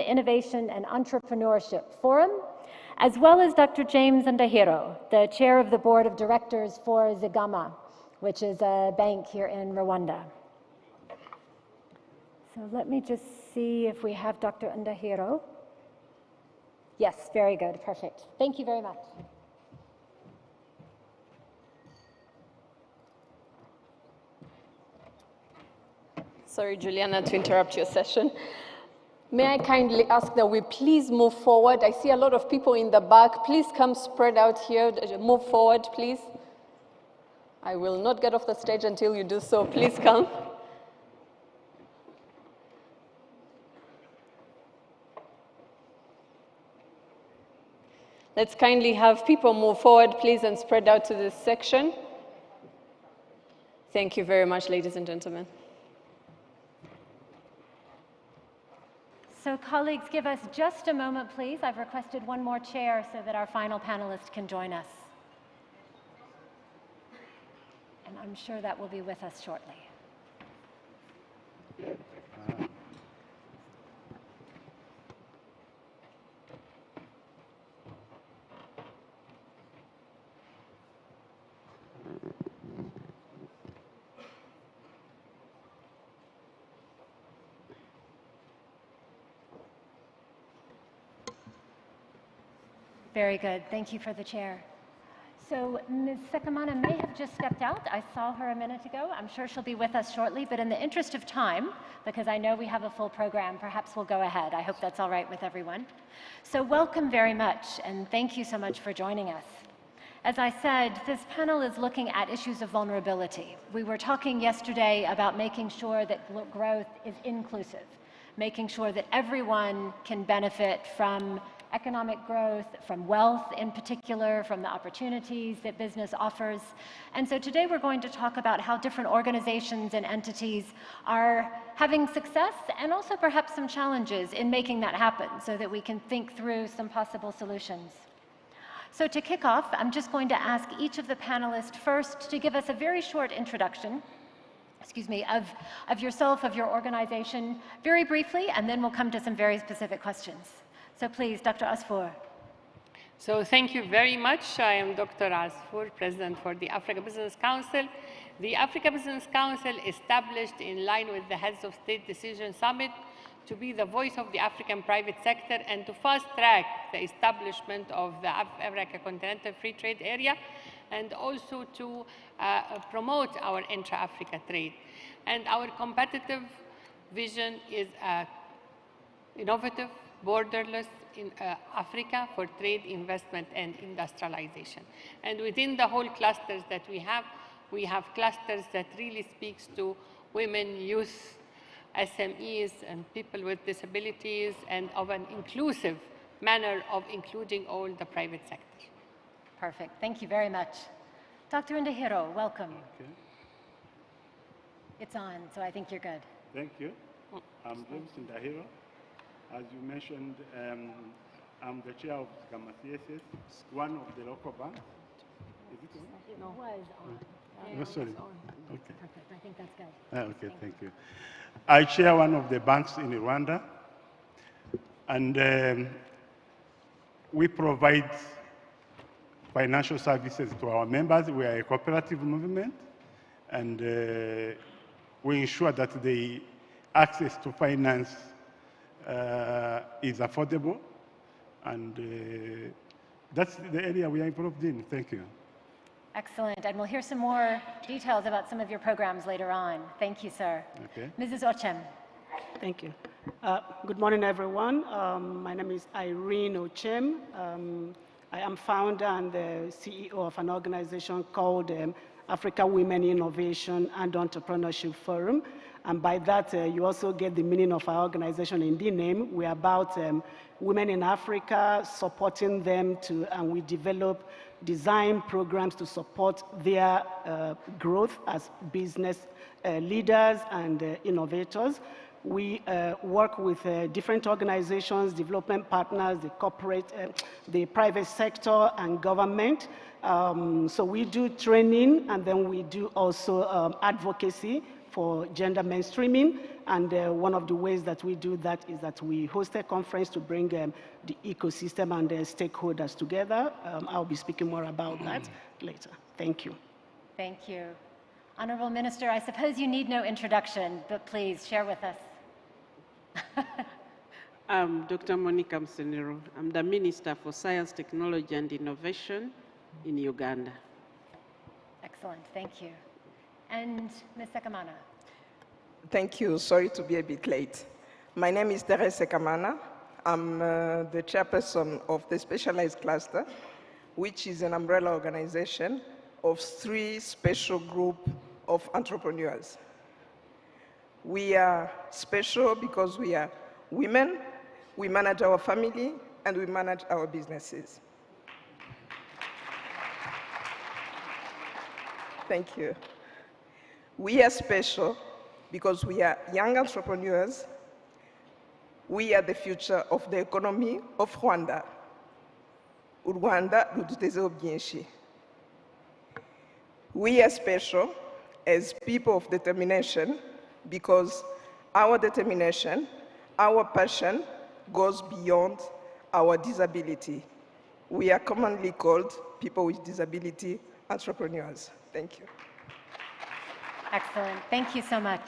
Innovation and Entrepreneurship Forum, as well as Dr. James Ndahiro, the chair of the board of directors for Zigama, which is a bank here in Rwanda. So let me just see if we have Dr. Ndahiro. Yes, very good, perfect. Thank you very much. Sorry, Juliana, to interrupt your session. May I kindly ask that we please move forward? I see a lot of people in the back. Please come spread out here. Move forward, please. I will not get off the stage until you do so. Please come. Let's kindly have people move forward, please, and spread out to this section. Thank you very much, ladies and gentlemen. So colleagues, give us just a moment, please. I've requested one more chair so that our final panelist can join us. And I'm sure that will be with us shortly. Very good. Thank you for the chair. So Ms. Sekamana may have just stepped out. I saw her a minute ago. I'm sure she'll be with us shortly, but in the interest of time, because I know we have a full program, perhaps we'll go ahead. I hope that's all right with everyone. So welcome very much, and thank you so much for joining us. As I said, this panel is looking at issues of vulnerability. We were talking yesterday about making sure that growth is inclusive, making sure that everyone can benefit from economic growth, from wealth in particular, from the opportunities that business offers. And so today we're going to talk about how different organizations and entities are having success and also perhaps some challenges in making that happen so that we can think through some possible solutions. So to kick off, I'm just going to ask each of the panelists first to give us a very short introduction of yourself, of your organization, very briefly, and then we'll come to some very specific questions. So please, Dr. Asfour. So thank you very much. I am Dr. Asfour, President for the Africa Business Council. The Africa Business Council established in line with the Heads of State Decision Summit to be the voice of the African private sector and to fast-track the establishment of the Africa Continental Free Trade Area and also to promote our intra-Africa trade. And our competitive vision is innovative, borderless in Africa for trade, investment, and industrialization. And within the whole clusters that we have clusters that really speaks to women, youth, SMEs, and people with disabilities, and of an inclusive manner of including all the private sector. Perfect. Thank you very much. Dr. Ndahiro, welcome. Okay. It's on, so I think you're good. Thank you. I'm James Ndahiro. As you mentioned, I'm the chair of Zigama CSS, one of the local banks. Is it on? It was on. Oh, sorry. Okay. Perfect. I think that's good. Okay, thank you. I chair one of the banks in Rwanda, and we provide financial services to our members. We are a cooperative movement, and we ensure that the access to finance is affordable, and that's the area we are involved in. Thank you. Excellent, and we'll hear some more details about some of your programs later on. Thank you, sir. Okay. Mrs. Ochem. Thank you. Good morning, everyone. My name is Irene Ochem. I am founder and the CEO of an organization called Africa Women Innovation and Entrepreneurship Forum. And by that, you also get the meaning of our organization in the name. We're about women in Africa, supporting them and we develop design programs to support their growth as business leaders and innovators. We work with different organizations, development partners, the corporate, the private sector, and government. So we do training, and then we do also advocacy for gender mainstreaming. And one of the ways that we do that is that we host a conference to bring the ecosystem and the stakeholders together. I'll be speaking more about that later. Thank you. Thank you. Honorable Minister, I suppose you need no introduction, but please share with us. I'm Dr. Monica Msenero. I'm the Minister for Science, Technology and Innovation in Uganda. Excellent, thank you. And Ms. Sekamana. Thank you. Sorry to be a bit late. My name is Teresa Sekamana. I'm the chairperson of the Specialized Cluster, which is an umbrella organization of 3 special groups of entrepreneurs. We are special because we are women, we manage our family, and we manage our businesses. Thank you. We are special because we are young entrepreneurs. We are the future of the economy of Rwanda. Rwanda rudutezeho byinshi. We are special as people of determination because our determination, our passion goes beyond our disability. We are commonly called people with disability entrepreneurs. Thank you. Excellent, thank you so much.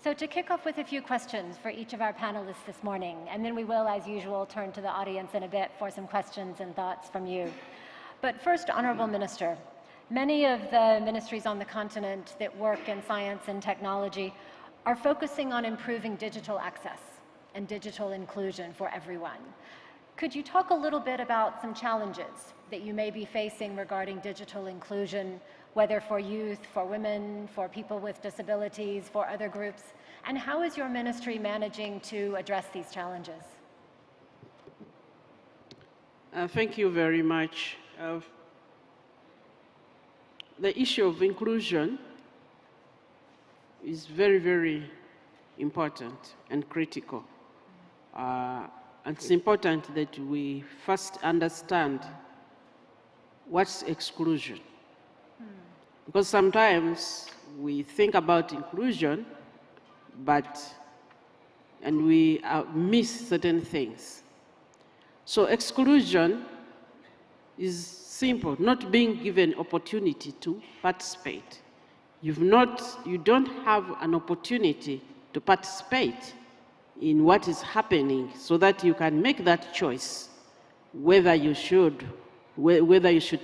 So to kick off with a few questions for each of our panelists this morning, and then we will, as usual, turn to the audience in a bit for some questions and thoughts from you. But first, Honorable Minister, many of the ministries on the continent that work in science and technology are focusing on improving digital access and digital inclusion for everyone. Could you talk a little bit about some challenges that you may be facing regarding digital inclusion, whether for youth, for women, for people with disabilities, for other groups, and how is your ministry managing to address these challenges? Thank you very much. The issue of inclusion is very, very important and critical. And it's important that we first understand what's exclusion. Because sometimes we think about inclusion, and we miss certain things. So exclusion is simple, not being given opportunity to participate. You don't have an opportunity to participate in what is happening so that you can make that choice whether you should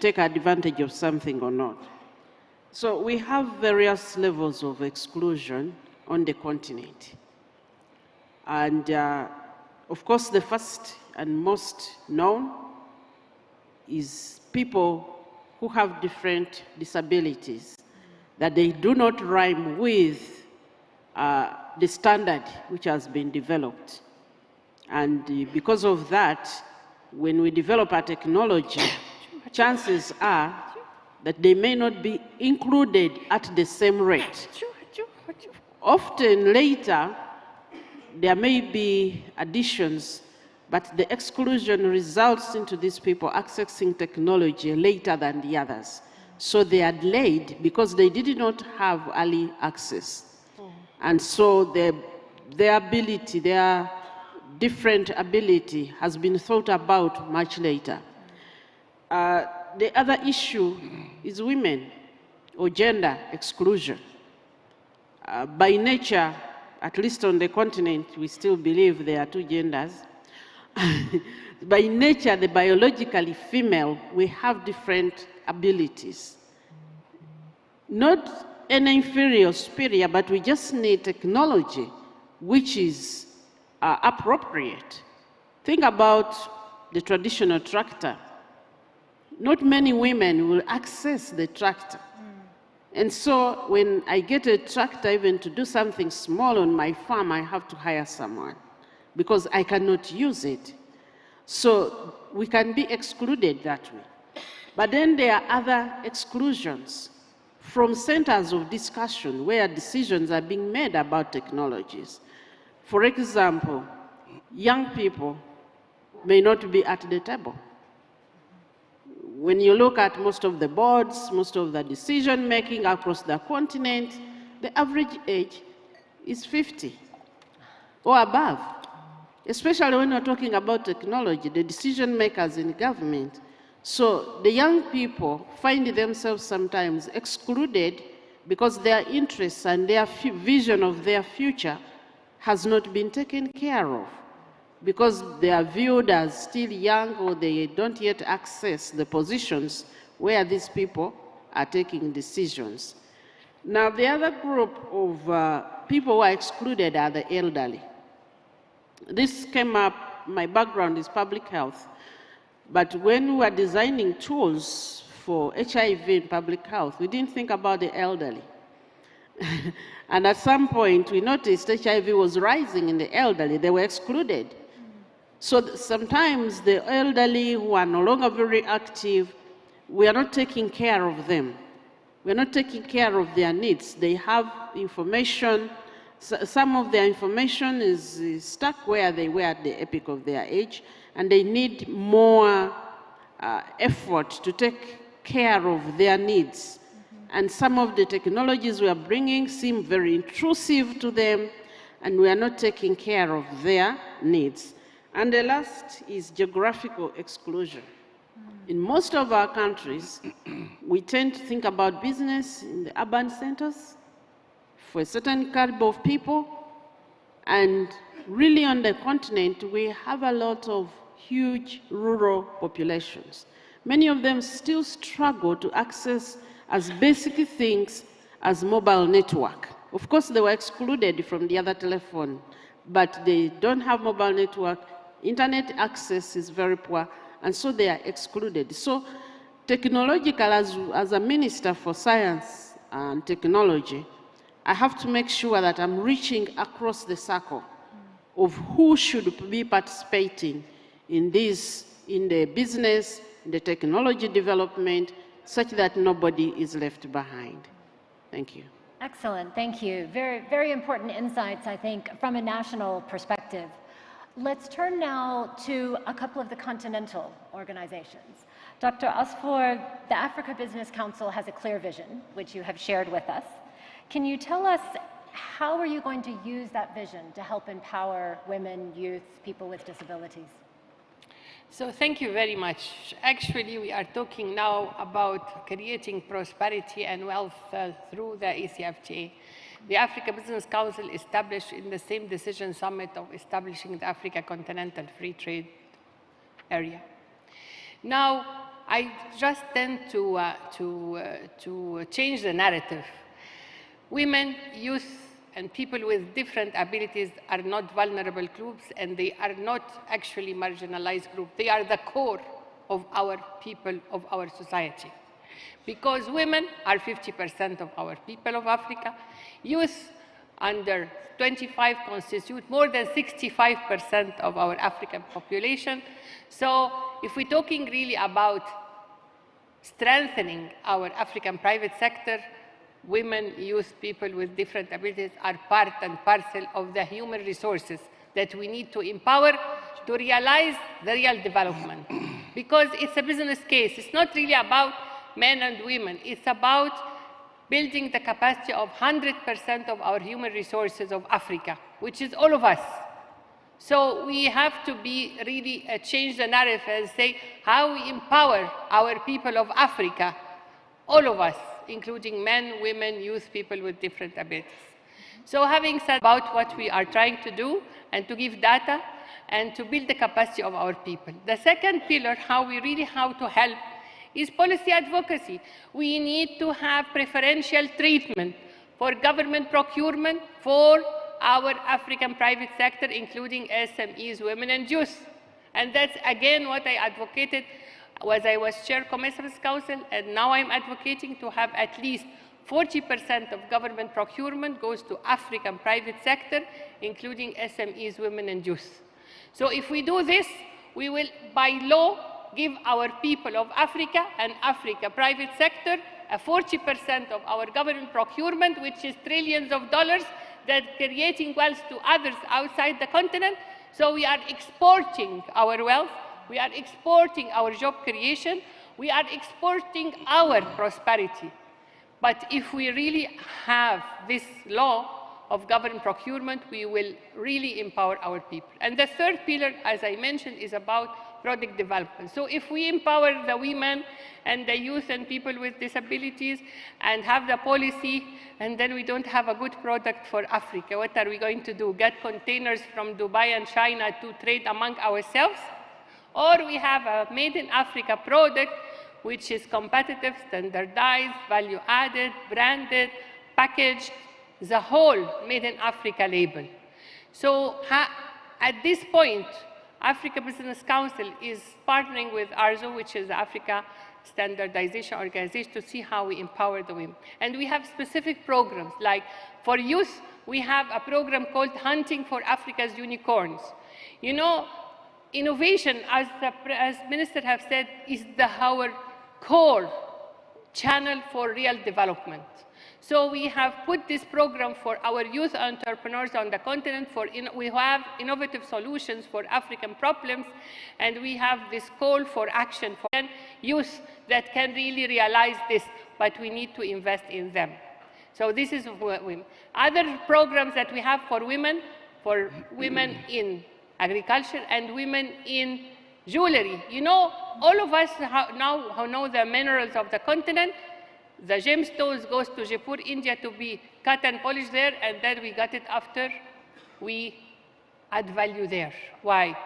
take advantage of something or not. So we have various levels of exclusion on the continent. And of course, the first and most known is people who have different disabilities, that they do not rhyme with the standard which has been developed. And because of that, when we develop our technology, chances are that they may not be included at the same rate. Often later, there may be additions, but the exclusion results into these people accessing technology later than the others. So they are delayed because they did not have early access. And so their different ability has been thought about much later. The other issue is women or gender exclusion. By nature, at least on the continent, we still believe there are 2 genders. By nature, the biologically female, we have different abilities. Not an inferior or superior, but we just need technology which is appropriate. Think about the traditional tractor. Not many women will access the tractor. And so when I get a tractor even to do something small on my farm, I have to hire someone because I cannot use it. So we can be excluded that way. But then there are other exclusions from centers of discussion where decisions are being made about technologies. For example, young people may not be at the table. When you look at most of the boards, most of the decision-making across the continent, the average age is 50 or above. Especially when we're talking about technology, the decision makers in government. So the young people find themselves sometimes excluded because their interests and their vision of their future has not been taken care of, because they are viewed as still young or they don't yet access the positions where these people are taking decisions. Now, the other group of people who are excluded are the elderly. This came up, my background is public health, but when we were designing tools for HIV in public health, we didn't think about the elderly. And at some point, we noticed HIV was rising in the elderly. They were excluded. So sometimes the elderly who are no longer very active, we are not taking care of them. We're not taking care of their needs. They have information. Some of their information is stuck where they were at the epoch of their age, and they need more effort to take care of their needs. And some of the technologies we are bringing seem very intrusive to them, and we are not taking care of their needs. And the last is geographical exclusion. In most of our countries, we tend to think about business in the urban centers for a certain caliber of people, and really on the continent, we have a lot of huge rural populations. Many of them still struggle to access as basic things as mobile network. Of course, they were excluded from the other telephone, but they don't have mobile network. Internet access is very poor, and so they are excluded. So technological, as a minister for science and technology, I have to make sure that I'm reaching across the circle of who should be participating in this, in the business, in the technology development, such that nobody is left behind. Thank you. Excellent, thank you. Very, very important insights, I think, from a national perspective. Let's turn now to a couple of the continental organizations. Dr. Asfour, the Africa Business Council has a clear vision, which you have shared with us. Can you tell us how are you going to use that vision to help empower women, youth, people with disabilities? So thank you very much. Actually, we are talking now about creating prosperity and wealth through the ACFTA. The Africa Business Council established in the same decision summit of establishing the Africa Continental Free Trade Area. Now, I just tend to change the narrative. Women, youth, and people with different abilities are not vulnerable groups, and they are not actually marginalized groups. They are the core of our people, of our society. Because women are 50% of our people of Africa, youth under 25 constitute more than 65% of our African population. So if we're talking really about strengthening our African private sector, women, youth, people with different abilities are part and parcel of the human resources that we need to empower to realize the real development. Because it's a business case. It's not really about men and women. It's about building the capacity of 100% of our human resources of Africa, which is all of us. So we have to be really change the narrative and say how we empower our people of Africa, all of us, including men, women, youth, people with different abilities. So having said about what we are trying to do and to give data and to build the capacity of our people. The second pillar, how to help, is policy advocacy. We need to have preferential treatment for government procurement for our African private sector, including SMEs, women and youth. And that's again what I advocated was I was Chair Commissioners Council, and now I'm advocating to have at least 40% of government procurement goes to African private sector, including SMEs, women and youth. So if we do this, we will, by law, give our people of Africa and Africa private sector a 40% of our government procurement, which is trillions of dollars that creating wealth to others outside the continent. So we are exporting our wealth. We are exporting our job creation. We are exporting our prosperity. But if we really have this law of government procurement, we will really empower our people. And the third pillar, as I mentioned, is about product development. So if we empower the women and the youth and people with disabilities and have the policy, and then we don't have a good product for Africa, what are we going to do? Get containers from Dubai and China to trade among ourselves? Or we have a made in Africa product which is competitive, standardized, value added, branded, packaged, the whole made in Africa label. So at this point, Africa Business Council is partnering with ARZO, which is the Africa Standardization Organization, to see how we empower the women. And we have specific programs, like for youth, we have a program called Hunting for Africa's Unicorns. You know, innovation, as Minister have said, is our core channel for real development. So we have put this program for our youth entrepreneurs on the continent. We have innovative solutions for African problems, and we have this call for action for youth that can really realize this, but we need to invest in them. So this is women. Other programs that we have for women in agriculture and women in jewelry. You know, all of us now who know the minerals of the continent, the gemstones goes to Jaipur, India to be cut and polished there, and then we got it after we add value there. Why?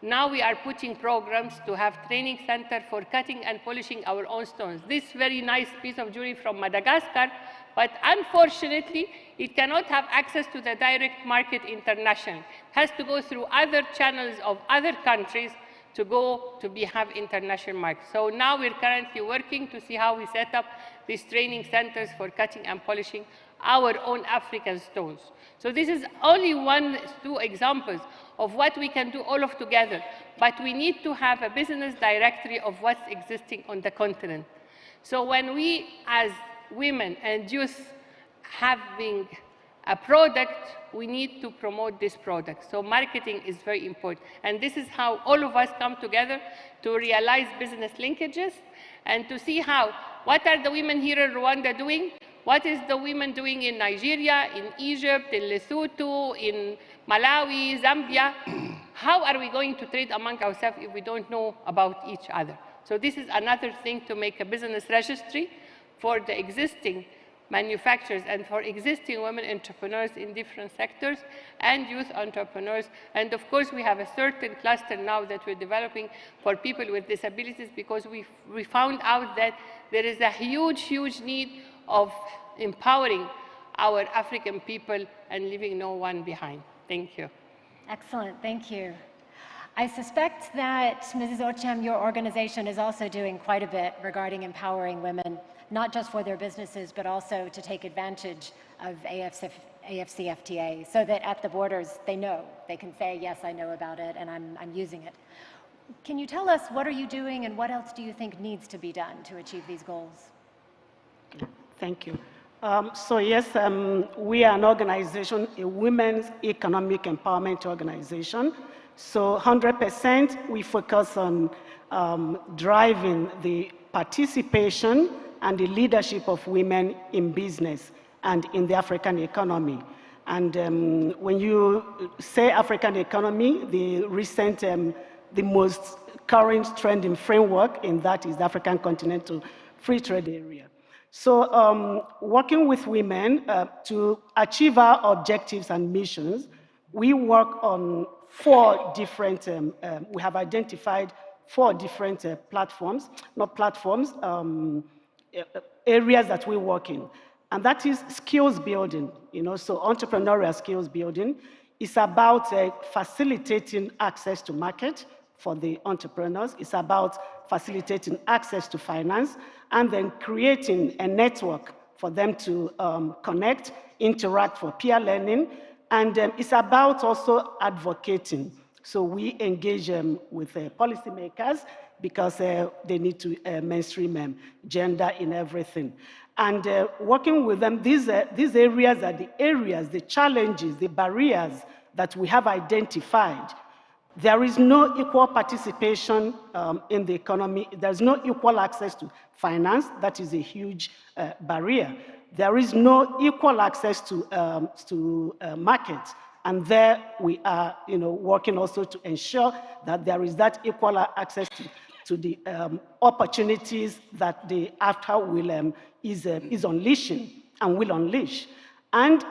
Now we are putting programs to have training center for cutting and polishing our own stones. This very nice piece of jewelry from Madagascar, but unfortunately, it cannot have access to the direct market internationally. It has to go through other channels of other countries to have international markets. So now we're currently working to see how we set up these training centers for cutting and polishing our own African stones. So this is only two examples of what we can do all of together, but we need to have a business directory of what's existing on the continent. So when we, as women and youth, having a product, we need to promote this product. So marketing is very important. And this is how all of us come together to realize business linkages and to see what are the women here in Rwanda doing? What is the women doing in Nigeria, in Egypt, in Lesotho, in Malawi, Zambia? How are we going to trade among ourselves if we don't know about each other? So this is another thing to make a business registry for the existing manufacturers and for existing women entrepreneurs in different sectors and youth entrepreneurs. And of course, we have a certain cluster now that we're developing for people with disabilities, because we found out that there is a huge, huge need of empowering our African people and leaving no one behind. Thank you. Excellent, thank you. I suspect that, Mrs. Ocem, your organization is also doing quite a bit regarding empowering women, not just for their businesses, but also to take advantage of AFCFTA, so that at the borders they know. They can say, yes, I know about it, and I'm using it. Can you tell us, what are you doing, and what else do you think needs to be done to achieve these goals? Thank you. So yes, we are an organization, a women's economic empowerment organization. So 100% we focus on driving the participation and the leadership of women in business and in the African economy. And when you say African economy, the recent, the most current trending framework in that is the African Continental Free Trade Area. So working with women to achieve our objectives and missions, we work on four different, we have identified four different areas that we work in. And that is skills building, so entrepreneurial skills building is about facilitating access to market for the entrepreneurs. It's about facilitating access to finance, and then creating a network for them to connect, interact for peer learning. And it's about also advocating. So we engage with policymakers because they need to mainstream gender in everything. And working with them, these areas are the areas, the challenges, the barriers that we have identified There is no equal participation in the economy. There's no equal access to finance. That is a huge barrier. There is no equal access to markets. And there we are, working also to ensure that there is that equal access to the opportunities that the AFTA is unleashing and will unleash. And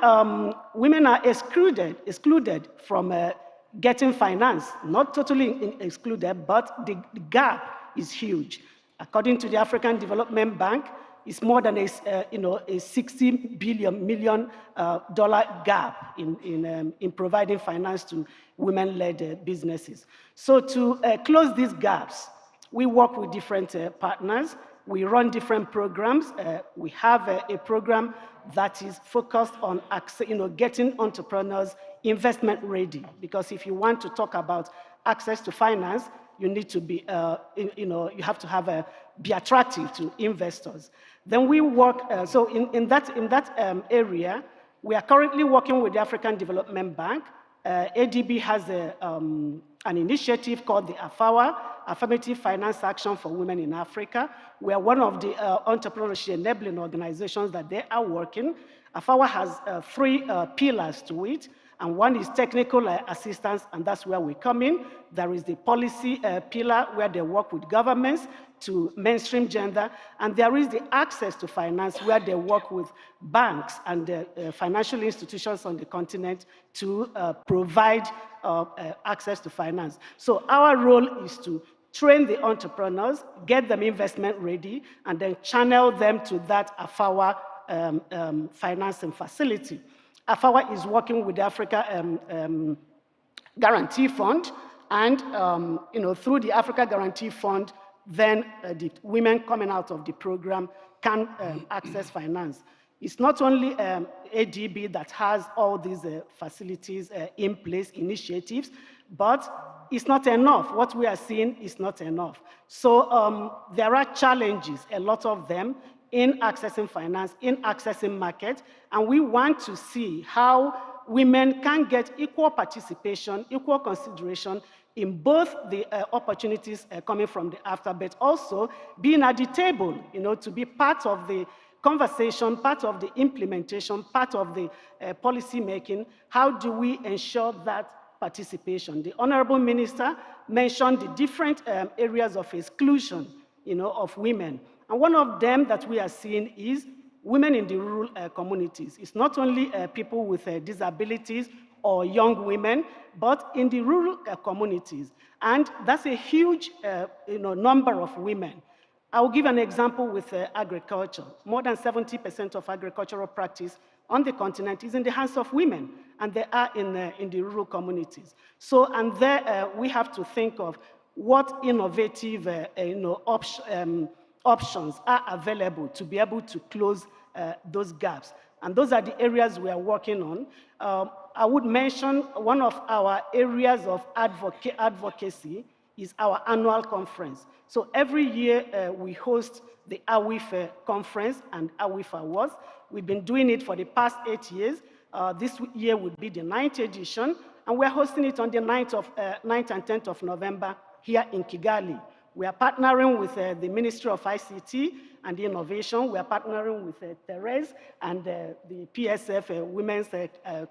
women are excluded from getting finance, not totally excluded, but the gap is huge. According to the African Development Bank, it's more than a $60 million gap in providing finance to women-led businesses. So to close these gaps, we work with different partners. We run different programs. We have a program that is focused on getting entrepreneurs investment ready. Because if you want to talk about access to finance, you need to be, you have to be attractive to investors. Then we work, so in that area, we are currently working with the African Development Bank. ADB has an initiative called the AFAWA, Affirmative Finance Action for Women in Africa. We are one of the entrepreneurship enabling organizations that they are working. AFAWA has 3 pillars to it, and one is technical assistance, and that's where we come in. There is the policy pillar, where they work with governments to mainstream gender, and there is the access to finance, where they work with banks and financial institutions on the continent to provide access to finance. So our role is to train the entrepreneurs, get them investment ready, and then channel them to that AFAWA financing facility. AFAWA is working with the Africa Guarantee Fund, and through the Africa Guarantee Fund, then the women coming out of the program can access finance. It's not only ADB that has all these facilities in place, initiatives, but it's not enough. What we are seeing is not enough. So there are challenges, a lot of them, in accessing finance, in accessing market, and we want to see how women can get equal participation, equal consideration in both the opportunities coming from the AFTA, but also being at the table, to be part of the conversation, part of the implementation, part of the policy making. How do we ensure that participation? The Honorable Minister mentioned the different areas of exclusion, of women. And one of them that we are seeing is women in the rural communities. It's not only people with disabilities or young women, but in the rural communities. And that's a huge number of women. I will give an example with agriculture. More than 70% of agricultural practice on the continent is in the hands of women, and they are in the rural communities. So, and there we have to think of what innovative options are available to be able to close those gaps. And those are the areas we are working on. I would mention one of our areas of advocacy is our annual conference. So every year we host the AWIF conference and AWIF Awards. We've been doing it for the past 8 years. This year would be the 9th edition, and we're hosting it on the 9th and 10th of November here in Kigali. We are partnering with the Ministry of ICT and Innovation. We are partnering with Therese and the PSF Women's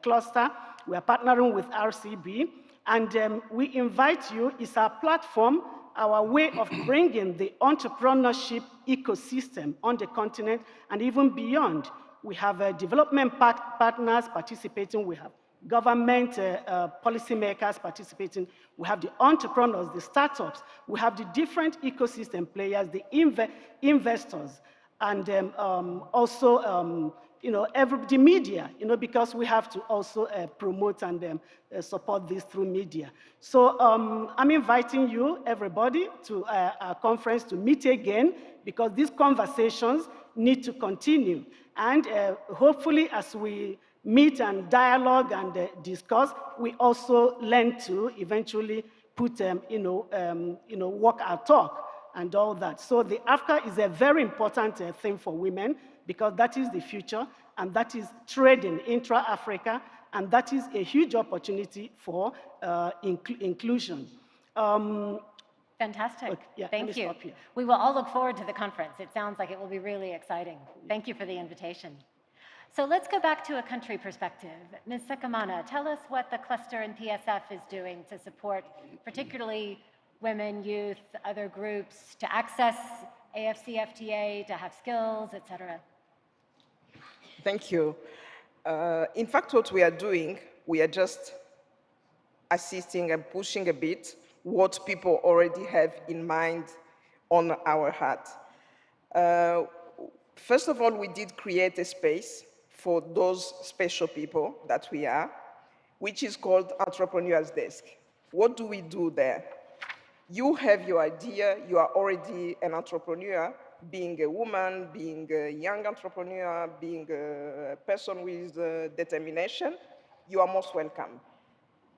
Cluster. We are partnering with RCB. And we invite you, it's our platform, our way of bringing the entrepreneurship ecosystem on the continent and even beyond. We have development partners participating. We have government policymakers participating. We have the entrepreneurs, the startups. We have the different ecosystem players, the investors, and also the media, because we have to also promote and support this through media. So I'm inviting you, everybody, to our conference to meet again, because these conversations need to continue. And hopefully, as we meet and dialogue and discuss, we also learn to eventually put, walk our talk and all that. So the AFTA is a very important thing for women, because that is the future, and that is trading intra-Africa, And that is a huge opportunity for inclusion. Fantastic. Okay, yeah, let Thank me you. stop here. We will all look forward to the conference. It sounds like it will be really exciting. Thank you for the invitation. So let's go back to a country perspective. Ms. Sekamana, tell us what the cluster in PSF is doing to support particularly women, youth, other groups to access AFCFTA, to have skills, et cetera. Thank you. In fact, what we are doing, we are just assisting and pushing a bit what people already have in mind on our heart. First of all, we did create a space for those special people that we are, which is called Entrepreneur's Desk. What do we do there? You have your idea, you are already an entrepreneur, being a woman, being a young entrepreneur, being a person with determination, you are most welcome.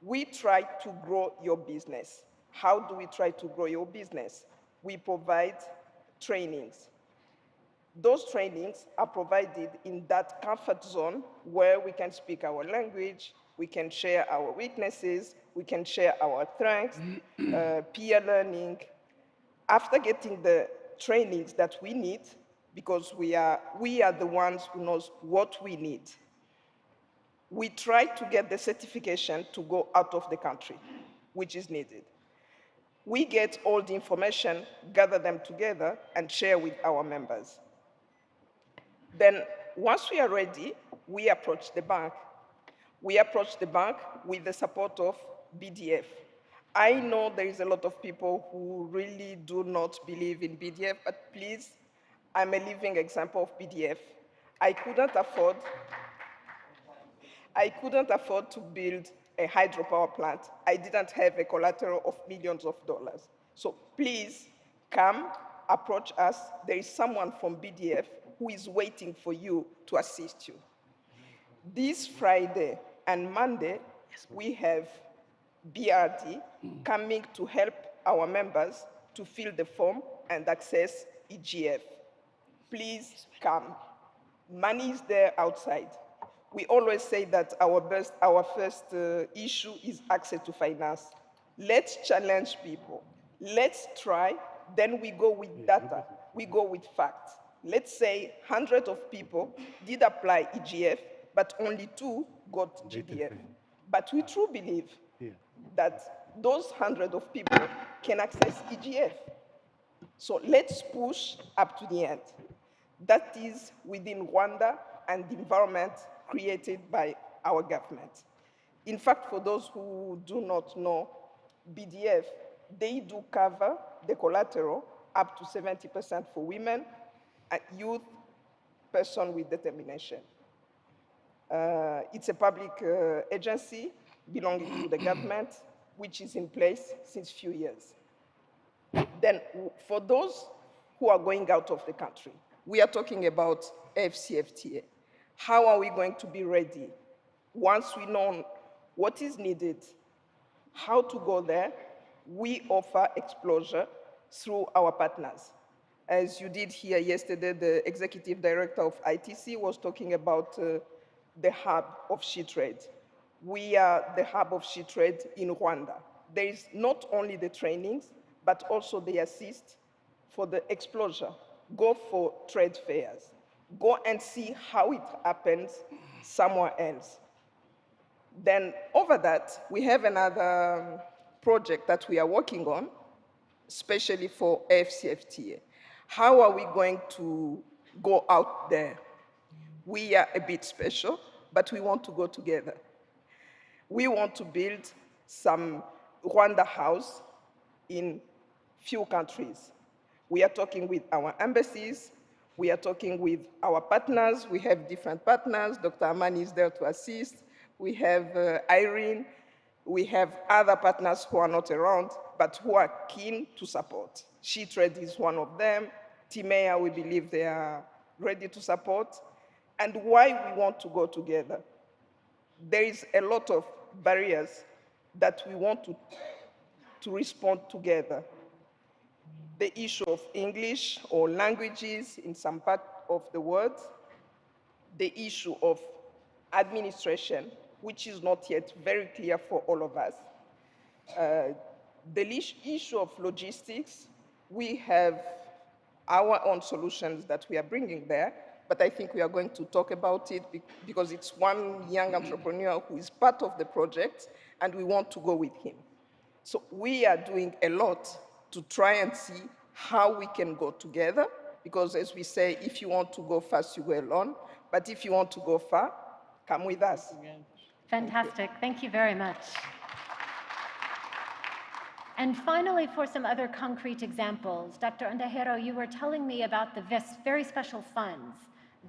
We try to grow your business. How do we try to grow your business? We provide trainings. Those trainings are provided in that comfort zone where we can speak our language, we can share our weaknesses, we can share our strengths, peer learning. After getting the trainings that we need, because we are the ones who knows what we need, we try to get the certification to go out of the country, which is needed. We get all the information, gather them together, and share with our members. Then, once we are ready, we approach the bank. We approach the bank with the support of BDF. I know there is a lot of people who really do not believe in BDF, but please, I'm a living example of BDF. I couldn't afford to build a hydropower plant. I didn't have a collateral of millions of dollars. So please come, approach us. There is someone from BDF who is waiting for you to assist you. This Friday and Monday, we have BRD coming to help our members to fill the form and access EGF. Please come. Money is there outside. We always say that our first issue is access to finance. Let's challenge people. Let's try, then we go with data, we go with facts. Let's say hundreds of people did apply EGF, but only 2 got GDF. But we truly believe that those hundreds of people can access EGF. So let's push up to the end. That is within Rwanda and the environment created by our government. In fact, for those who do not know, BDF, they do cover the collateral up to 70% for women and youth, person with determination. It's a public agency belonging to the government, which is in place since few years. Then for those who are going out of the country, we are talking about AFCFTA. How are we going to be ready? Once we know what is needed, how to go there, we offer exposure through our partners. As you did hear yesterday, the executive director of ITC was talking about the hub of SheTrade. We are the hub of SheTrade in Rwanda. There is not only the trainings, but also the assist for the exposure. Go for trade fairs. Go and see how it happens somewhere else. Then over that, we have another project that we are working on, especially for AFCFTA. How are we going to go out there? We are a bit special, but we want to go together. We want to build some Rwanda house in few countries. We are talking with our embassies. We are talking with our partners. We have different partners. Dr. Amani is there to assist. We have Irene. We have other partners who are not around, but who are keen to support. SheTrade is one of them. Timea, we believe they are ready to support. And why we want to go together? There is a lot of barriers that we want to respond together. The issue of English or languages in some part of the world, the issue of administration, which is not yet very clear for all of us. The issue of logistics, we have our own solutions that we are bringing there, but I think we are going to talk about it because it's one young entrepreneur who is part of the project, and we want to go with him. So we are doing a lot to try and see how we can go together, because as we say, if you want to go fast, you go alone, but if you want to go far, come with us. Fantastic. Thank you very much. And finally, for some other concrete examples, Dr. Ndahero, you were telling me about the very special funds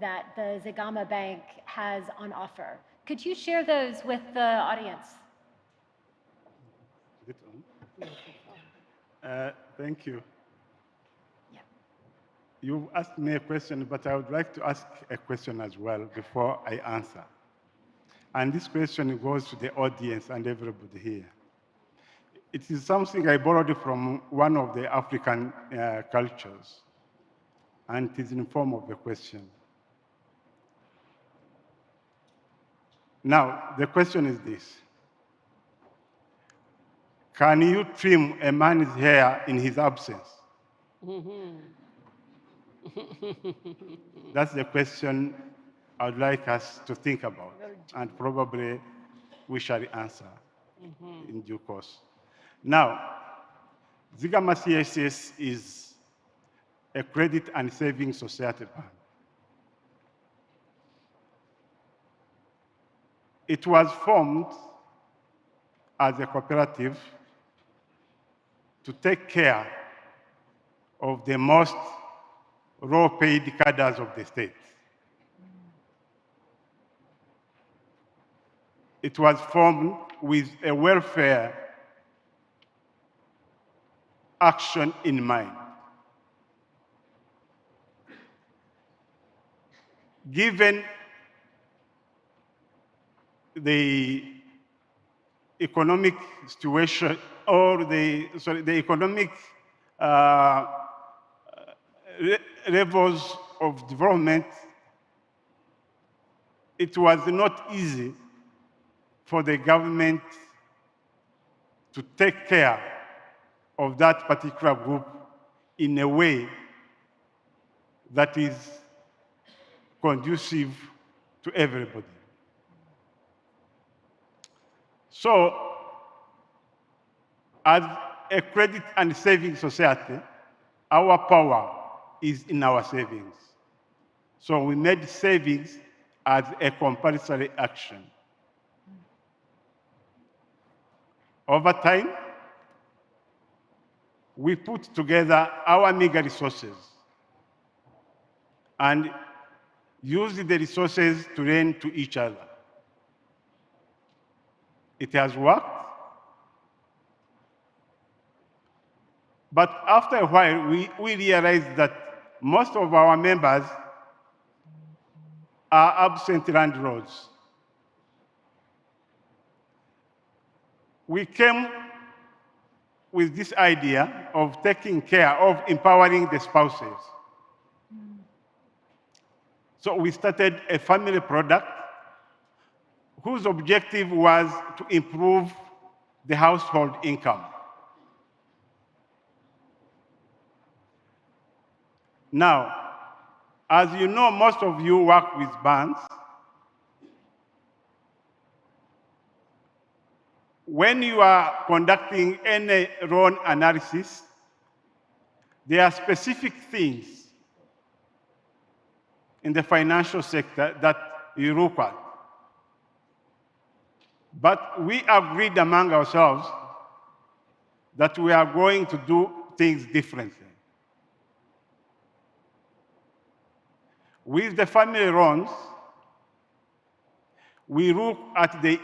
that the Zigama Bank has on offer. Could you share those with the audience? Thank you. Yeah. You asked me a question, but I would like to ask a question as well before I answer. And this question goes to the audience and everybody here. It is something I borrowed from one of the African cultures, and it is in the form of a question. Now, the question is this. Can you trim a man's hair in his absence? That's the question I would like us to think about, and probably we shall answer in due course. Now, Zigama CSS is a credit and savings society bank. It was formed as a cooperative to take care of the most low-paid cadres of the state. It was formed with a welfare action in mind. Given the economic situation or the economic levels of development, it was not easy for the government to take care of that particular group in a way that is conducive to everybody. So, as a credit and savings society, our power is in our savings. So we made savings as a compulsory action. Over time, we put together our meager resources and use the resources to lend to each other. It has worked. But after a while, we realized that most of our members are absent landlords. We came with this idea of taking care of empowering the spouses. So we started a family product whose objective was to improve the household income. Now, as you know, most of you work with banks. When you are conducting any loan analysis, there are specific things in the financial sector that you look at. But we agreed among ourselves that we are going to do things differently. With the family loans, we look at the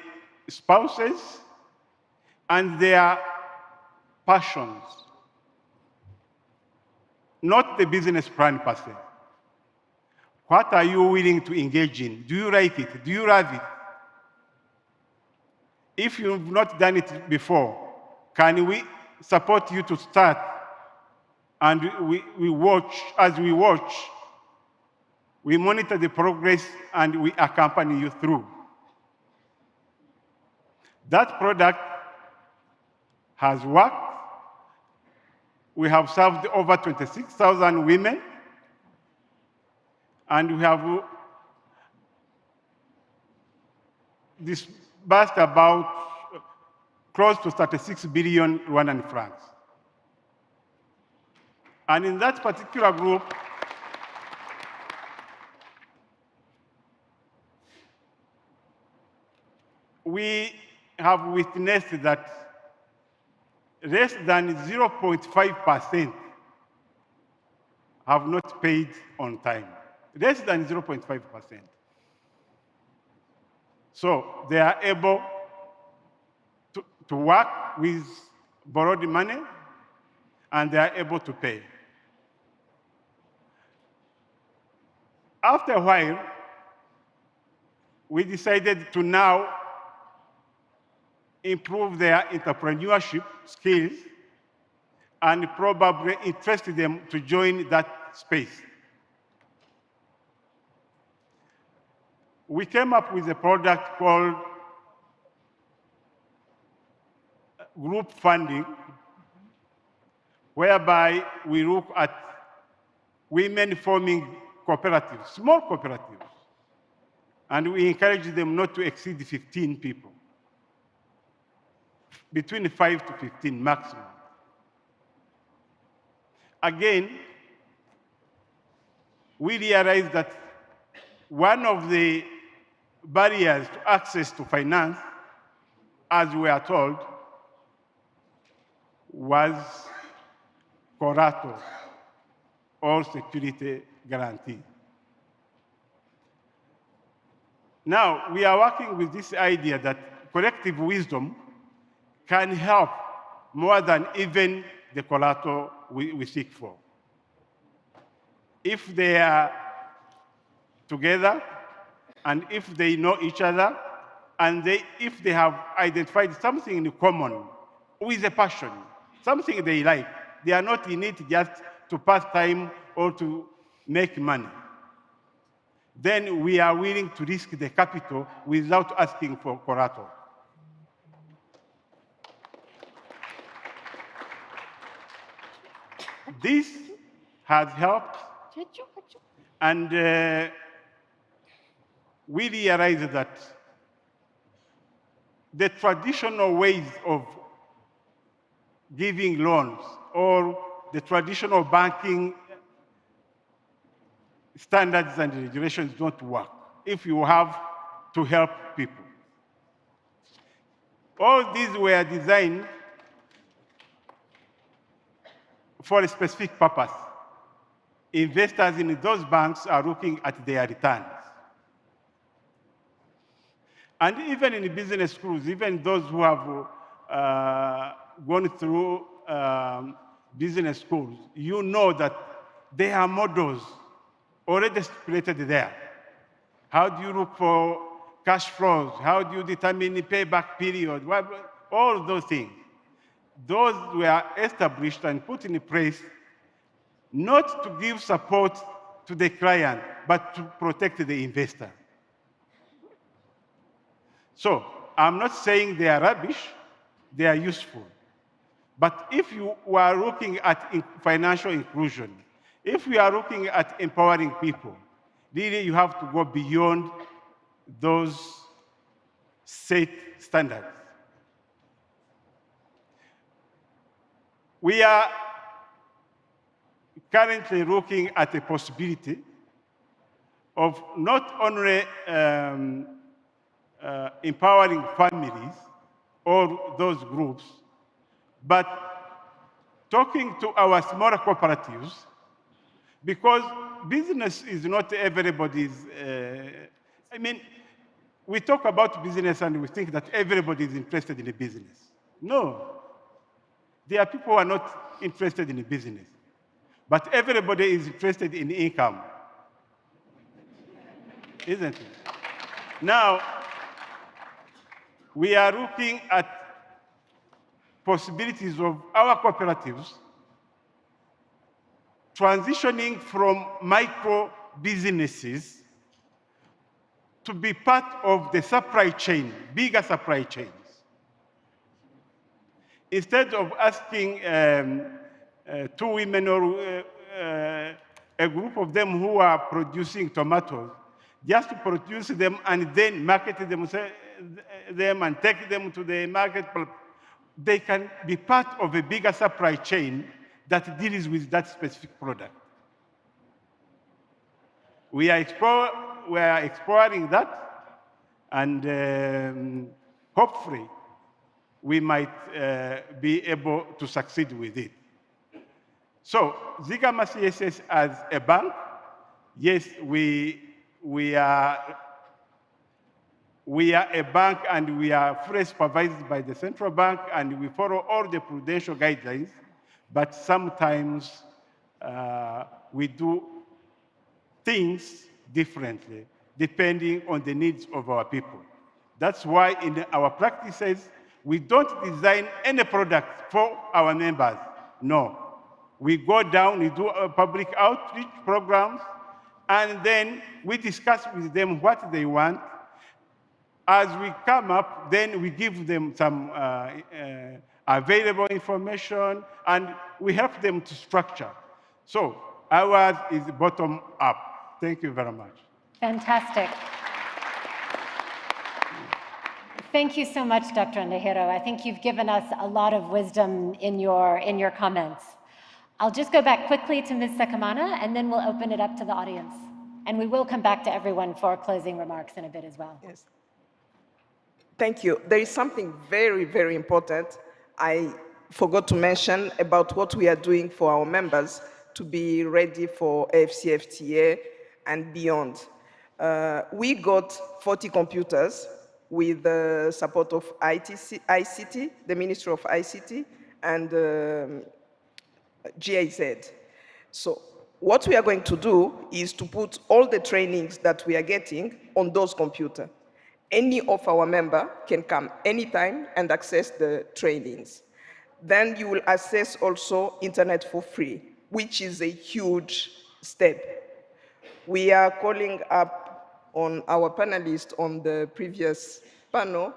spouses and their passions, not the business plan per se. What are you willing to engage in? Do you like it? Do you love it? If you've not done it before, can we support you to start? And we watch, as we watch, we monitor the progress and we accompany you through. That product has worked. We have served over 26,000 women, and we have disbursed about close to 36 billion Rwandan francs. And in that particular group, we have witnessed that less than 0.5% have not paid on time. Less than 0.5%. So they are able to work with borrowed money, and they are able to pay. After a while, we decided to now improve their entrepreneurship skills and probably interest them to join that space. We came up with a product called group funding, whereby we look at women forming cooperatives, small cooperatives, and we encourage them not to exceed 15 people, between 5 to 15 maximum. Again, we realized that one of the barriers to access to finance, as we are told, was collateral or security guarantee. Now, we are working with this idea that collective wisdom can help more than even the collateral we seek for. If they are together, and if they know each other, and if they have identified something in common with a passion, something they like, they are not in it just to pass time or to make money, then we are willing to risk the capital without asking for collateral. This has helped, and we realize that the traditional ways of giving loans or the traditional banking standards and regulations don't work if you have to help people. All these were designed for a specific purpose. Investors in those banks are looking at their returns. And even in business schools, even those who have gone through business schools, you know that there are models already stipulated there. How do you look for cash flows? How do you determine the payback period? All those things. Those were established and put in place not to give support to the client, but to protect the investor. So I'm not saying they are rubbish, they are useful. But if you are looking at financial inclusion, if we are looking at empowering people, really you have to go beyond those set standards. We are currently looking at the possibility of not only empowering families or those groups, but talking to our smaller cooperatives, because business is not everybody's. I mean, we talk about business and we think that everybody is interested in a business. No. There are people who are not interested in a business, but everybody is interested in income, isn't it? Now, we are looking at possibilities of our cooperatives transitioning from micro businesses to be part of the supply chain, bigger supply chains. Instead of asking two women or a group of them who are producing tomatoes, just to produce them and then market them and take them to the market, they can be part of a bigger supply chain that deals with that specific product. We are exploring that, and hopefully we might be able to succeed with it. So, Zigama CSS as a bank, yes, we are a bank and we are fully supervised by the central bank and we follow all the prudential guidelines, but sometimes we do things differently depending on the needs of our people. That's why in our practices, we don't design any product for our members, no. We go down, we do public outreach programs, and then we discuss with them what they want. As we come up, then we give them some available information, and we help them to structure. So ours is bottom up. Thank you very much. Fantastic. Thank you so much, Dr. Ndahiro. I think you've given us a lot of wisdom in your comments. I'll just go back quickly to Ms. Sekamana, and then we'll open it up to the audience. And we will come back to everyone for closing remarks in a bit as well. Yes. Thank you. There is something very, very important I forgot to mention about what we are doing for our members to be ready for AFCFTA and beyond. We got 40 computers with the support of ICT, the Ministry of ICT, and GIZ. So what we are going to do is to put all the trainings that we are getting on those computers. Any of our members can come anytime and access the trainings. Then you will access also internet for free, which is a huge step. We are calling up on our panelists on the previous panel,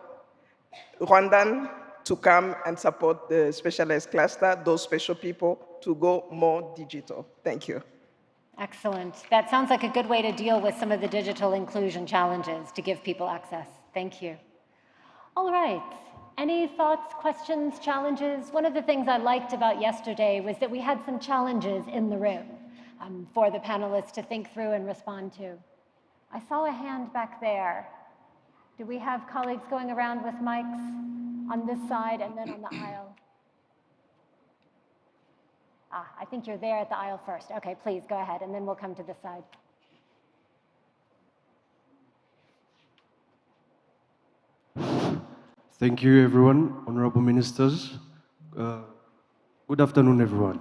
Rwandan, to come and support the specialized cluster, those special people, to go more digital. Thank you. Excellent. That sounds like a good way to deal with some of the digital inclusion challenges, to give people access. Thank you. All right. Any thoughts, questions, challenges? One of the things I liked about yesterday was that we had some challenges in the room for the panelists to think through and respond to. I saw a hand back there. Do we have colleagues going around with mics on this side and then on the aisle? I think you're there at the aisle first. Okay, please go ahead, and then we'll come to this side. Thank you, everyone, honorable ministers. Good afternoon, everyone.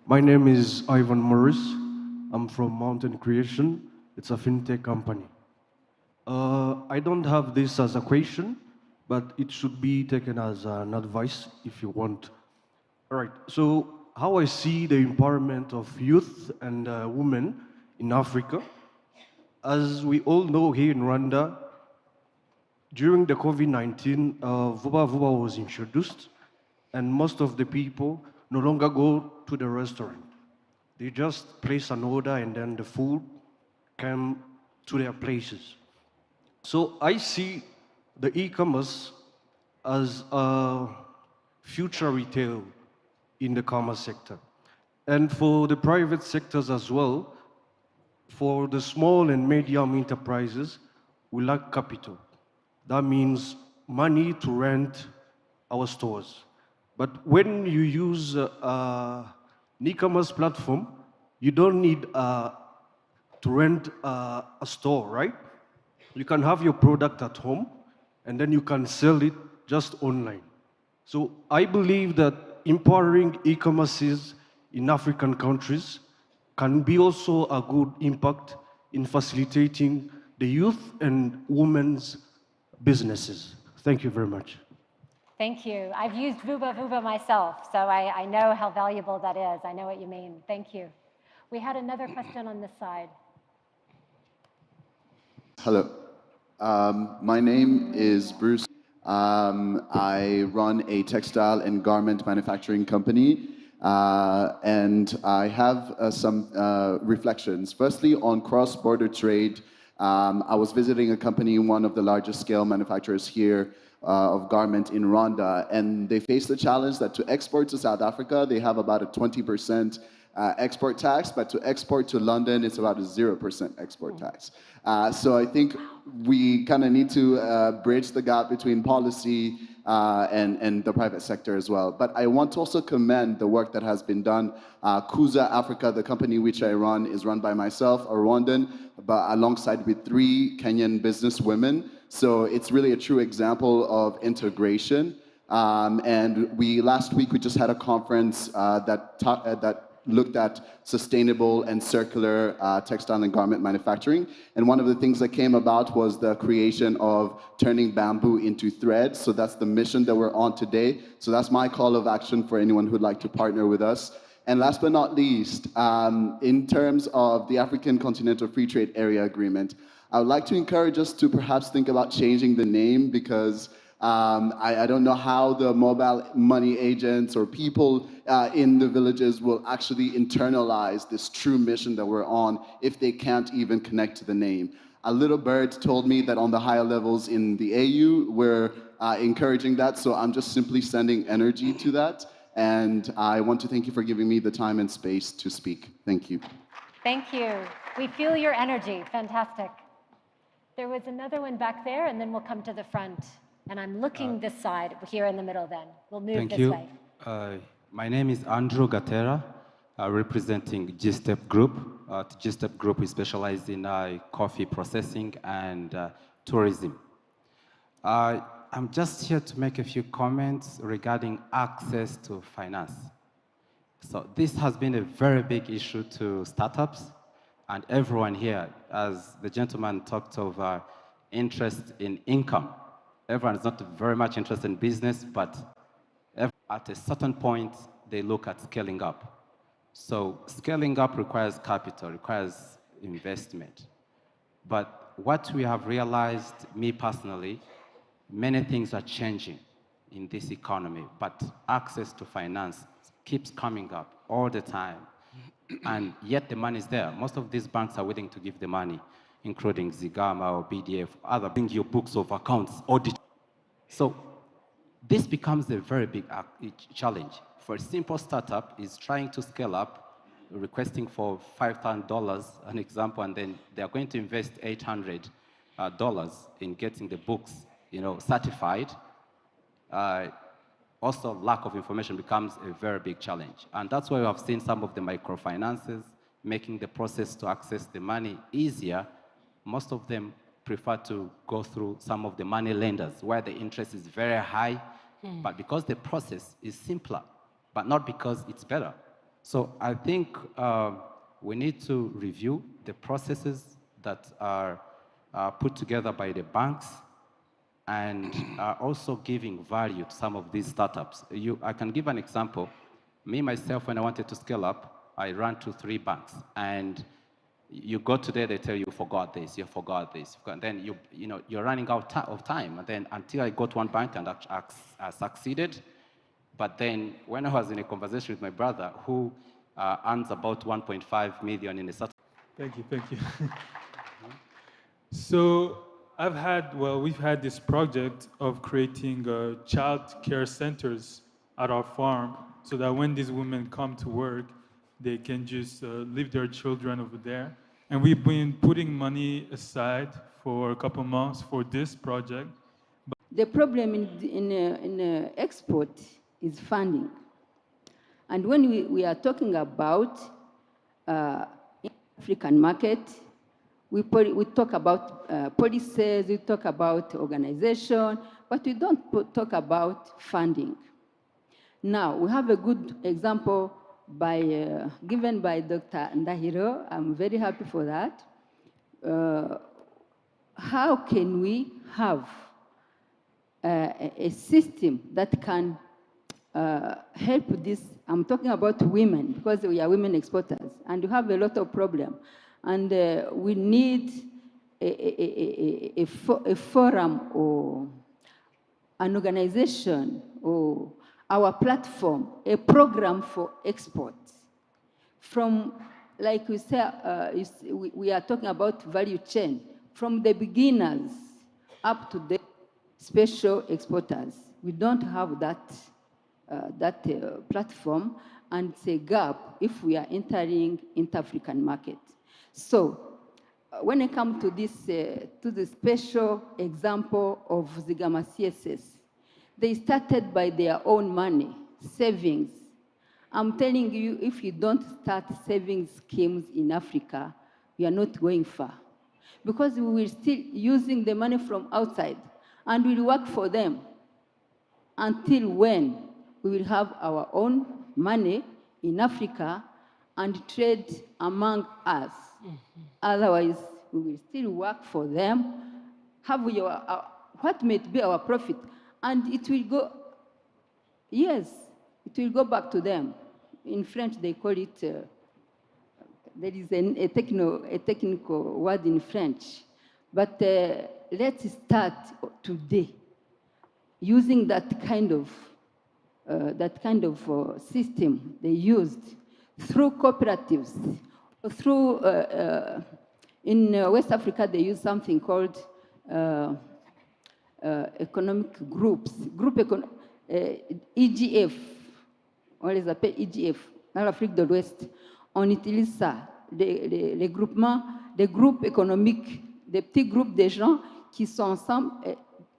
My name is Ivan Morris. I'm from Mountain Creation. It's a fintech company. I don't have this as a question, but it should be taken as an advice if you want. All right, so how I see the empowerment of youth and women in Africa. As we all know here in Rwanda, during the COVID-19, Vuba Vuba was introduced, and most of the people no longer go to the restaurant. They just place an order and then the food came to their places. So I see the e-commerce as a future retail in the commerce sector. And for the private sectors as well, for the small and medium enterprises, we lack capital. That means money to rent our stores. But when you use an e-commerce platform, you don't need to rent a store, right? You can have your product at home, and then you can sell it just online. So I believe that empowering e-commerces in African countries can be also a good impact in facilitating the youth and women's businesses. Thank you very much. Thank you. I've used Vuba Vuba myself, so I know how valuable that is. I know what you mean. Thank you. We had another question on this side. Hello. My name is Bruce. I run a textile and garment manufacturing company, and I have some reflections. Firstly, on cross-border trade, I was visiting a company, one of the largest scale manufacturers here of garment in Rwanda, and they face the challenge that to export to South Africa, they have about a 20% export tax, but to export to London, it's about a 0% export tax. So I think we kind of need to bridge the gap between policy and the private sector as well. But I want to also commend the work that has been done. Kuza Africa, the company which I run, is run by myself, a Rwandan, but alongside with 3 Kenyan business women. So it's really a true example of integration. And last week we just had a conference that looked at sustainable and circular textile and garment manufacturing. And one of the things that came about was the creation of turning bamboo into thread. So that's the mission that we're on today. So that's my call of action for anyone who'd like to partner with us. And last but not least, in terms of the African Continental Free Trade Area Agreement, I would like to encourage us to perhaps think about changing the name, because I don't know how the mobile money agents or people in the villages will actually internalize this true mission that we're on if they can't even connect to the name. A little bird told me that on the higher levels in the AU, we're encouraging that, so I'm just simply sending energy to that. And I want to thank you for giving me the time and space to speak. Thank you. Thank you. We feel your energy. Fantastic. There was another one back there, and then we'll come to the front. And I'm looking this side, here in the middle then. We'll move this way. My name is Andrew Gatera, representing G-Step Group. G-Step Group is specialized in coffee processing and tourism. I'm just here to make a few comments regarding access to finance. So this has been a very big issue to startups and everyone here, as the gentleman talked of interest in income. Everyone is not very much interested in business, but at a certain point, they look at scaling up. So scaling up requires capital, requires investment. But what we have realized, me personally, many things are changing in this economy, but access to finance keeps coming up all the time. And yet the money is there. Most of these banks are willing to give the money, including Zigama or BDF, other bring your books of accounts, audit. So this becomes a very big challenge. For a simple startup is trying to scale up, requesting for $5,000, an example, and then they're going to invest $800 in getting the books, certified. Also, lack of information becomes a very big challenge. And that's why we have seen some of the microfinances making the process to access the money easier. Most of them prefer to go through some of the money lenders where the interest is very high, but because the process is simpler, but not because it's better. So I think we need to review the processes that are put together by the banks and are also giving value to some of these startups. I can give an example. Me, myself, when I wanted to scale up, I ran to 3 banks. And you go today, they tell you forgot this, you forgot this. And then you're running out of time. And then until I got one bank and I succeeded. But then when I was in a conversation with my brother, who earns about 1.5 million in a certain... Thank you. So we've had this project of creating child care centers at our farm so that when these women come to work, they can just leave their children over there. And we've been putting money aside for a couple months for this project. The problem in export is funding. And when we are talking about African market, we talk about policies, we talk about organization, but we don't talk about funding. Now, we have a good example given by Dr. Ndahiro. I'm very happy for that. How can we have a system that can help this? I'm talking about women, because we are women exporters, and we have a lot of problems. And we need a forum or an organization or our platform, a program for export. From, like we say, we are talking about value chain, from the beginners up to the special exporters. We don't have that platform, and it's a gap if we are entering into African market. So when it comes to this, to the special example of Zigama CSS, they started by their own money, savings. I'm telling you, if you don't start saving schemes in Africa, you are not going far. Because we will still using the money from outside, and we'll work for them until when we will have our own money in Africa and trade among us. Otherwise, we will still work for them, have what may be our profit, and it will go, yes, it will go back to them. In French, they call it, there is a technical word in French, but let's start today using that kind of system they used through cooperatives, through, in West Africa, they use something called economic groups, EGF, on les appelle EGF, dans l'Afrique de l'Ouest. On utilise ça, les groupements, des groupes économiques, des petits groupes de gens qui sont ensemble,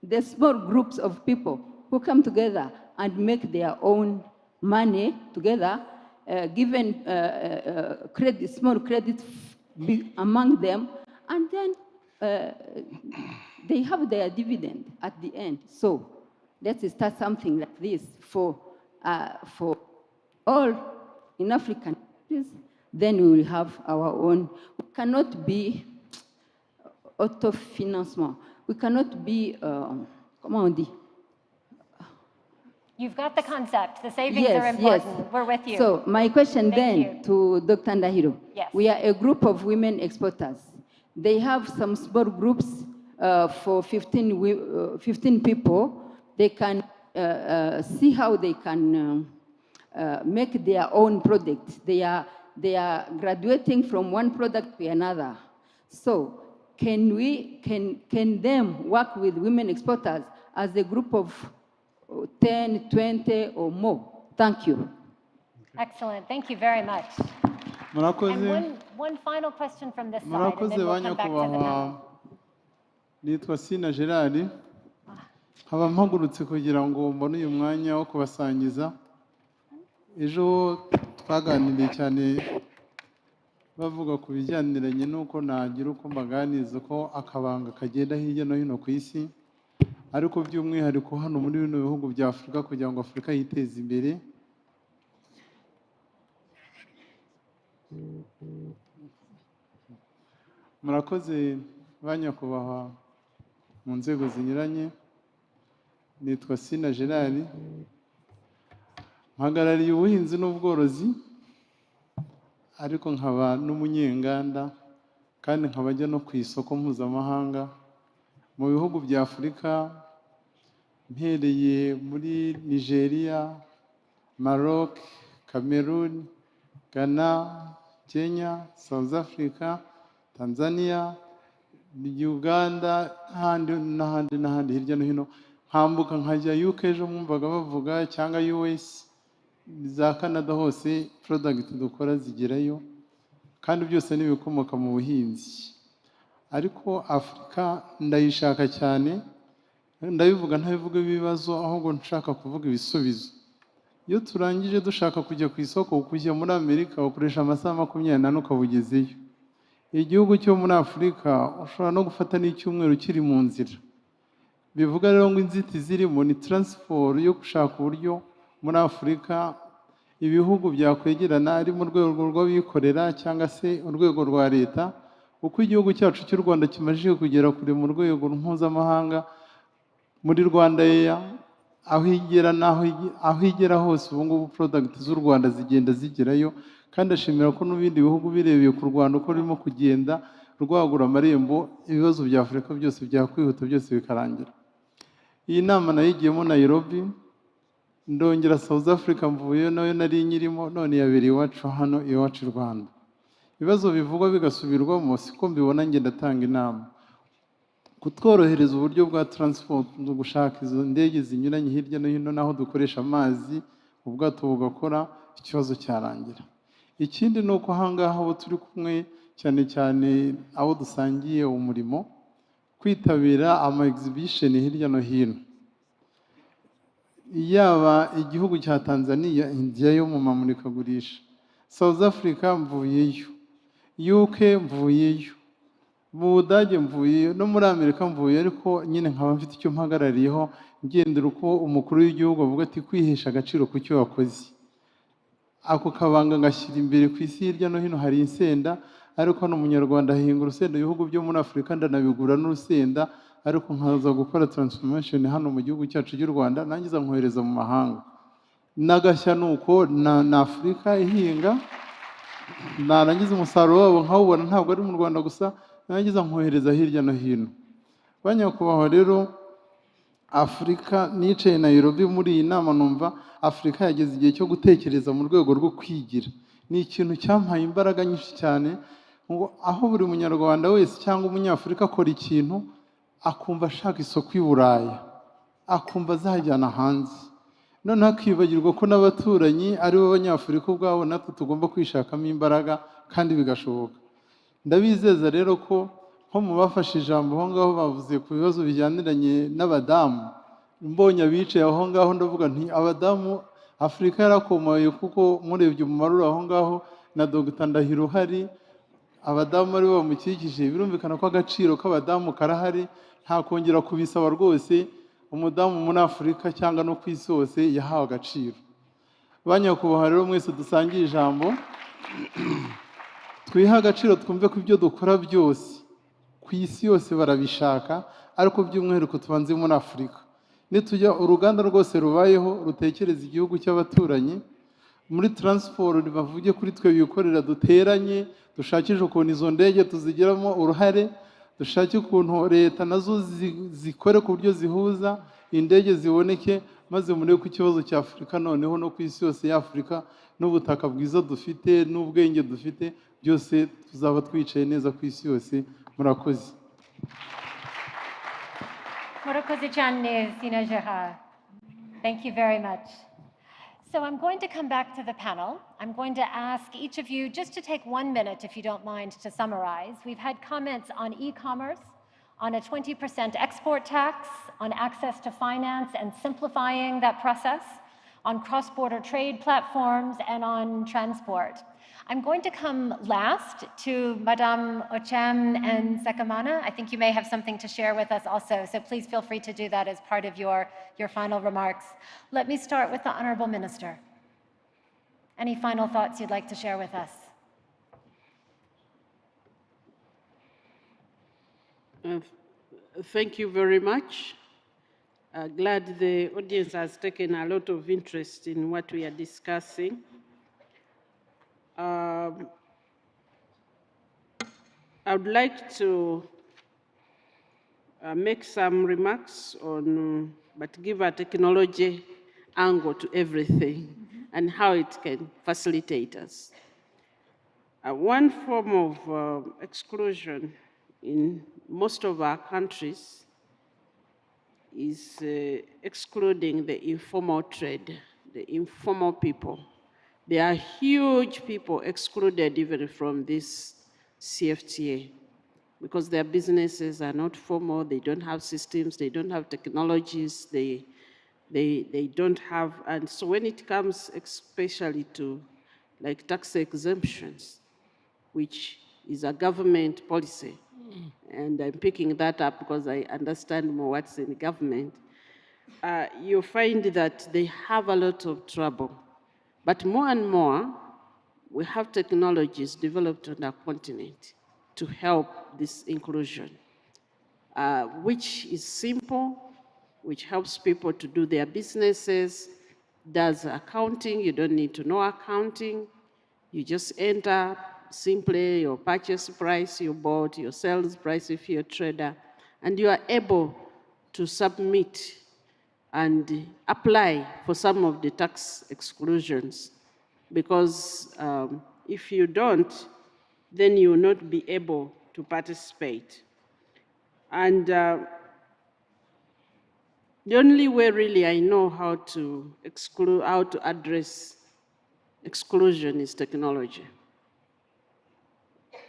des small groups of people who come together and make their own money together, given credit, small credit among them, and then they have their dividend at the end. So let's start something like this for all in African countries, then we will have our own. We cannot be autofinancement. We cannot be, comment on dit? You've got the concept. The savings are important. Yes. We're with you. So my question to Dr. Ndahiro. Yes. We are a group of women exporters. They have some small groups for 15 people. They can see how they can make their own product. They are graduating from one product to another. So can them work with women exporters as a group of 10, 20 or more? Thank you. Excellent. Thank you very much. And one final question from this side, and then we'll come back to the panel. Nitwa Sina Gerard. Nkaba mpagurutse kugira ngo mbone uyu mwanya wo kubasangiza. Ejo twaganiriye cyane bavuga ku bijyaniranye n'uko nagira uko mbaganiza ko akabanga kagenda hirya no hino ku isi, ariko by'umwihariko hano muri bino bihugu bya Afurika kugira ngo Afurika yiteze imbere. Murakoze banyakubahwa mu nzego zinyuranye. Nitwa Sina Gerard, mpagarariye ubuhinzi n'ubworozi, ariko nkaba n'umunyenganda kandi nkaba ajya no ku isoko mpuzamahanga mu bihugu bya Afurika, mpereye muri Nigeria, Maroc, Cameroon, Ghana, Kenya, South Africa, Tanzania, Uganda, n'ahandi hirya no hino. Hambuka nkajya UK, ejo mwumvaga bavuga, cyangwa US, za Canada, hose product dukora zigerayo, kandi byose n'ibikomoka mu buhinzi. Ariko Afurika ndayishaka cyane, ndabivuga ntabivuga ibibazo, ahubwo nshaka kuvuga ibisubizo. Iyo turangije dushaka kujya ku isoko, kujya muri Amerika ukoresha amasaha 24 ukabugezeyo. Igihugu cyo muri Afurika ushobora no gufata n'icyumweru kiri mu nzira. Bivuga rero ngo inzitizi zirimo ni transport yo gushaka uburyo muri Afurika ibihugu byakwegerana, ari mu rwego rw'abikorera cyangwa se urwego rwa leta. Uko igihugu cyacu cy'u Rwanda kimaze kugera kure mu rwego mpuzamahanga muri Rwanda Air, aho igera hose ubu ngubu product z'u Rwanda zigenda zigerayo, kandi ashimira ko n'ibindi bihugu birebeye ku Rwanda uko rurimo kugenda rwagura amarembo, ibibazo bya Afurika byose byakwihuta byose bikarangira. iyi nama nayigiyemo Nairobi, ndongera South Africa mvuye nayo nari nyirimo, none yabereye iwacu hano iwacu i Rwanda. Ibibazo bivugwa bigasubirwamo siko mbibona, njye ndatanga inama kutworohereza uburyo bwa transport, no gushaka izo ndege zinyuranye hirya no hino naho dukoresha amazi, ubwato bugakora, ikibazo cyarangira. Ikindi ni uko ahangaha abo turi kumwe cyane cyane abo dusangiye umurimo, kwitabira ama exhibition hirya no hino, yaba igihugu cya Tanzania njyayo mu mamurikagurisha, South Africa mvuyeyo, UK mvuyeyo, mu Budage mvuyeyo, no muri Amerika mvuyeyo, ariko nyine nkaba mfite icyo mpagarariyeho, ngendera uko umukuru w'igihugu avuga ati kwihesha agaciro ku cyo wakoze. Ako kabanga ngashyira imbere ku isi hirya no hino hari insenda, ariko hano umunyarwanda ahinga urusenda, ibihugu byo muri Afurika ndanabigura n'urusenda, ariko nkaza gukora transformation hano mu gihugu cyacu cy'u Rwanda, nangiza nkohereza mu mahanga. Nagashya nuko na Afurika ihinga, narangiza umusaruro wabo nkawubona, ntabwo ari mu Rwanda gusa, nangiza nkohereza hirya no hino. Banyakubahwa rero, Afurika nicaye Nairobi muri iyi nama, numva Afurika yageze igihe cyo gutekereza mu rwego rwo kwigira. Ni ikintu cyampaye imbaraga nyinshi cyane, ngo aho buri munyarwanda wese cyangwa umunyafurika akora ikintu akumva ashaka isoko i Buraya, akumva azajyana hanze, noneho akibagirwa ko n'abaturanyi ari bo banyafurika ubwabo natwe tugomba kwishakamo imbaraga kandi bigashoboka. Ndabizeza rero ko nko mu bafashe ijambo aho ngaho bavuze ku bibazo bijyaniranye n'abadamu, mbonye abicaye aho ngaho ndavuga nti abadamu Afurika yarakomoye, kuko murebye umumaro aho ngaho na Dr. Ndahiro uhari, abadamu ari bo bamukikije, birumvikana ko agaciro k'abadamu karahari, nta kongera kubisaba rwose. Umudamu muri Afurika cyangwa no ku isi hose yahawe agaciro. Banyakubahwa rero mwese dusangiye ijambo, twiha agaciro, twumve ko ibyo dukora byose ku isi yose barabishaka, ariko by'umwihariko tubanze muri Afurika. Nitujya uruganda rwose rubayeho rutekereza igihugu cy'abaturanyi, muri transport bavuge kuri twe bikorera, duteranye dushakisha ukuntu izo ndege tuzigeramo uruhare, dushake ukuntu leta nazo zikore ku buryo zihuza indege ziboneke, maze murebe ko ikibazo cya Afurika noneho no ku isi yose y'Afurika n'ubutaka bwiza dufite n'ubwenge dufite byose tuzaba twicaye neza ku isi yose. Murakoze. Murakoze cyane, Sina Gera. Thank you very much. So I'm going to come back to the panel. I'm going to ask each of you just to take 1 minute, if you don't mind, to summarize. We've had comments on e-commerce, on a 20% export tax, on access to finance and simplifying that process, on cross-border trade platforms, and on transport. I'm going to come last to Madame Ochem and Sekamana. I think you may have something to share with us also, so please feel free to do that as part of your final remarks. Let me start with the Honorable Minister. Any final thoughts you'd like to share with us? Thank you very much. Glad the audience has taken a lot of interest in what we are discussing. I would like to make some remarks on, but give a technology angle to everything and how it can facilitate us. One form of exclusion in most of our countries is excluding the informal trade, the informal people. There are huge people excluded even from this CFTA because their businesses are not formal, they don't have systems, they don't have technologies, they don't have, and so when it comes especially to like tax exemptions, which is a government policy, and I'm picking that up because I understand more what's in government, you find that they have a lot of trouble. But more and more, we have technologies developed on our continent to help this inclusion, which is simple, which helps people to do their businesses, does accounting. You don't need to know accounting. You just enter simply your purchase price you bought, your sales price if you're a trader, and you are able to submit and apply for some of the tax exclusions. Because if you don't, then you will not be able to participate. And the only way really I know how to address exclusion is technology.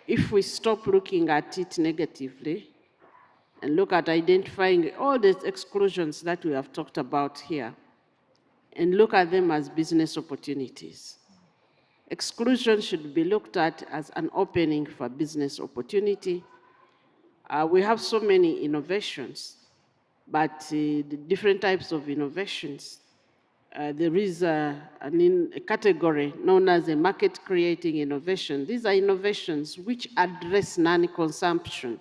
If we stop looking at it negatively and look at identifying all the exclusions that we have talked about here and look at them as business opportunities. Exclusion should be looked at as an opening for business opportunity. We have so many innovations, but the different types of innovations. There is a category known as a market-creating innovation. These are innovations which address non-consumption.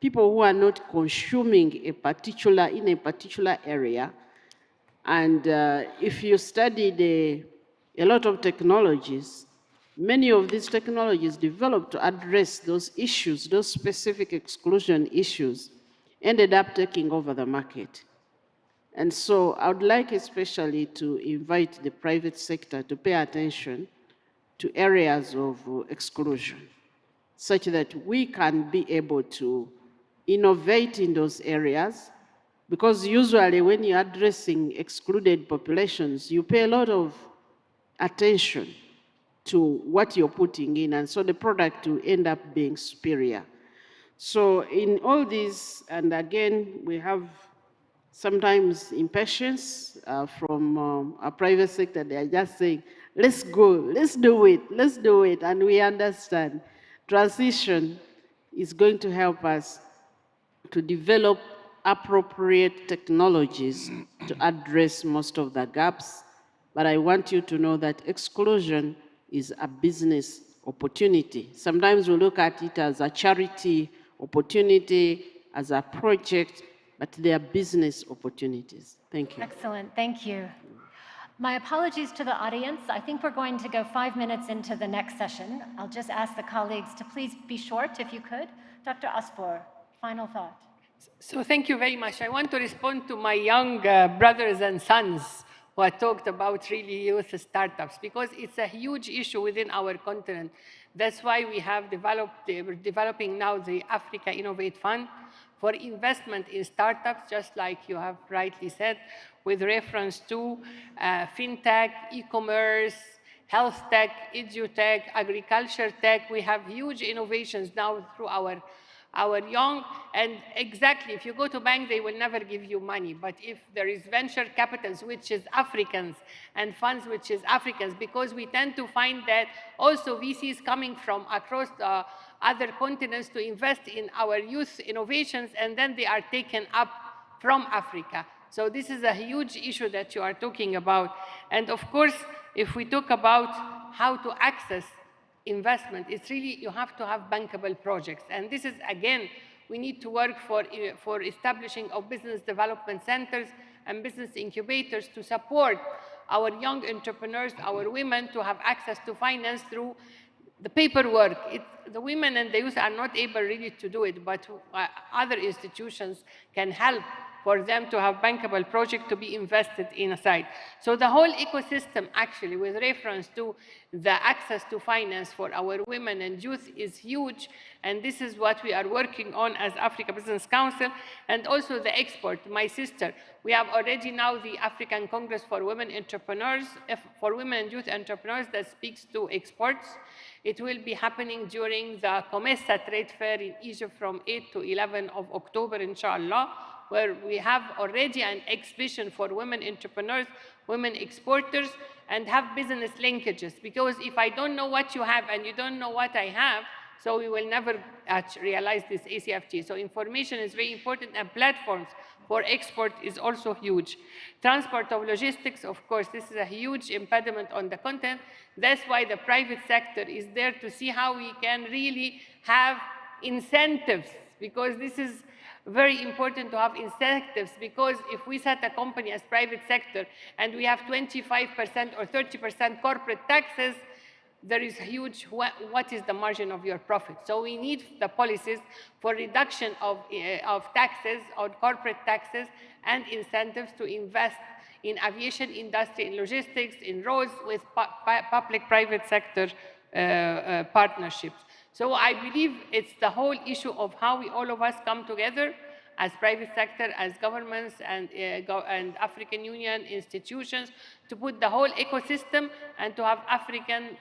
People who are not consuming in a particular area. And if you study a lot of technologies, many of these technologies developed to address those issues, those specific exclusion issues, ended up taking over the market. And so I would like especially to invite the private sector to pay attention to areas of exclusion, such that we can be able to innovate in those areas, because usually when you're addressing excluded populations, you pay a lot of attention to what you're putting in, and so the product will end up being superior. So in all this, and again, we have sometimes impatience from our private sector. They are just saying, let's go, let's do it, and we understand. Transition is going to help us to develop appropriate technologies to address most of the gaps. But I want you to know that exclusion is a business opportunity. Sometimes we look at it as a charity opportunity, as a project, but they are business opportunities. Thank you. Excellent, thank you. My apologies to the audience. I think we're going to go 5 minutes into the next session. I'll just ask the colleagues to please be short if you could. Dr. Asfour, final thought. So thank you very much. I want to respond to my young brothers and sons who had talked about really youth startups, because it's a huge issue within our continent. That's why we have we're developing now the Africa Innovate Fund for investment in startups, just like you have rightly said, with reference to fintech, e-commerce, health tech, edutech, agriculture tech. We have huge innovations now through our young, and exactly, if you go to bank, they will never give you money. But if there is venture capitals, which is Africans, and funds, which is Africans, because we tend to find that also VCs coming from across other continents to invest in our youth innovations, and then they are taken up from Africa. So this is a huge issue that you are talking about. And of course, if we talk about how to access investment, it's really, you have to have bankable projects. And this is, again, we need to work for establishing of business development centers and business incubators to support our young entrepreneurs, our women, to have access to finance through the paperwork. The women and the youth are not able really to do it, but other institutions can help for them to have bankable projects to be invested in aside. So the whole ecosystem, actually, with reference to the access to finance for our women and youth is huge, and this is what we are working on as Africa Business Council, and also the export. My sister, we have already now the African Congress for Women Entrepreneurs, for Women and Youth Entrepreneurs, that speaks to exports. It will be happening during the Comesa Trade Fair in Egypt from 8 to 11 of October, inshallah, where we have already an exhibition for women entrepreneurs, women exporters, and have business linkages. Because if I don't know what you have and you don't know what I have, so we will never realize this ACFT. So information is very important, and platforms for export is also huge. Transport of logistics, of course, this is a huge impediment on the continent. That's why the private sector is there to see how we can really have incentives, because this is very important to have incentives, because if we set a company as private sector and we have 25% or 30% corporate taxes, there is huge, what is the margin of your profit? So we need the policies for reduction of taxes, on corporate taxes, and incentives to invest in aviation industry, in logistics, in roads, with public-private sector partnerships. So I believe it's the whole issue of how we, all of us, come together as private sector, as governments, and African Union institutions, to put the whole ecosystem and to have African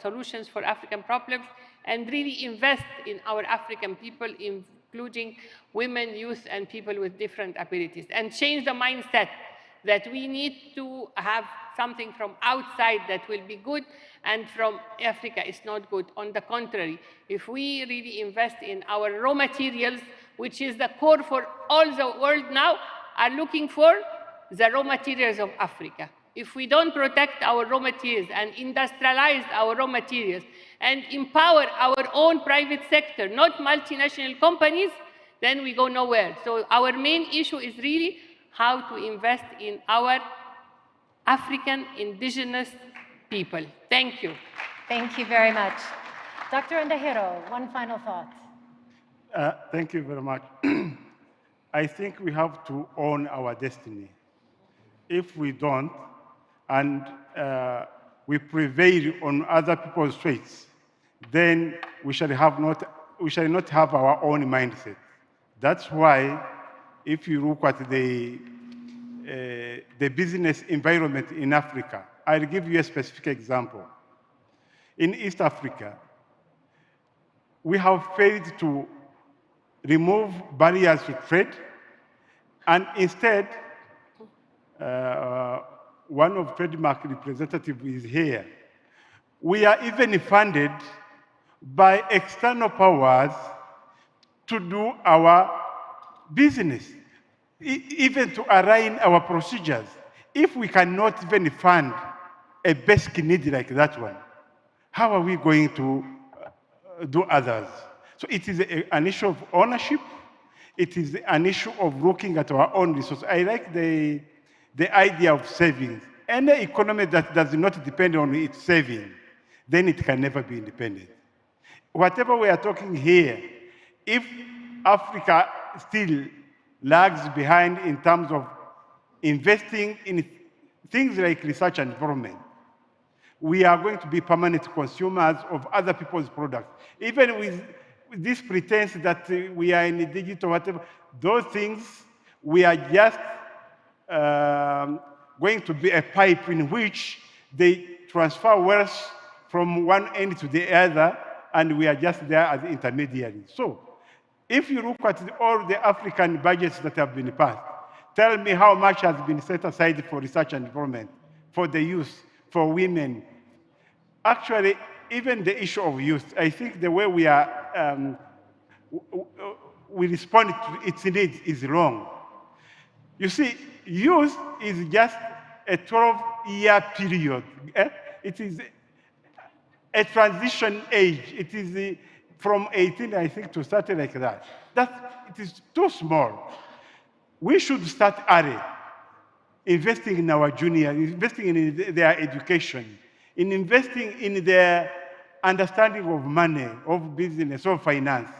solutions for African problems, and really invest in our African people, including women, youth, and people with different abilities, and change the mindset that we need to have something from outside that will be good, and from Africa is not good. On the contrary, if we really invest in our raw materials, which is the core for all the world now, are looking for the raw materials of Africa. If we don't protect our raw materials and industrialize our raw materials and empower our own private sector, not multinational companies, then we go nowhere. So our main issue is really how to invest in our African indigenous people. Thank you. Thank you very much. Dr. Ndahiro, one final thought. Thank you very much. I think we have to own our destiny. If we don't, and we prevail on other people's traits, then we shall not have our own mindset. That's why, if you look at the business environment in Africa, I'll give you a specific example. In East Africa, we have failed to remove barriers to trade, and instead, one of trademark representatives is here. We are even funded by external powers to do our business, even to align our procedures. If we cannot even fund a basic need like that one, how are we going to do others? So it is an issue of ownership. It is an issue of looking at our own resources. I like the idea of savings. Any economy that does not depend on its saving, then it can never be independent. Whatever we are talking here, if Africa still lags behind in terms of investing in things like research and development, we are going to be permanent consumers of other people's products. Even with this pretense that we are in the digital, whatever, those things, we are just going to be a pipe in which they transfer wealth from one end to the other, and we are just there as intermediaries. So, if you look at all the African budgets that have been passed, tell me how much has been set aside for research and development, for the youth, for women. Actually, even the issue of youth, I think the way we respond to its needs is wrong. You see, youth is just a 12-year period. It is a transition age. It is from 18, I think, to 30 like that. It is too small. We should start early, investing in our juniors, investing in their education, in investing in their understanding of money, of business, of finance.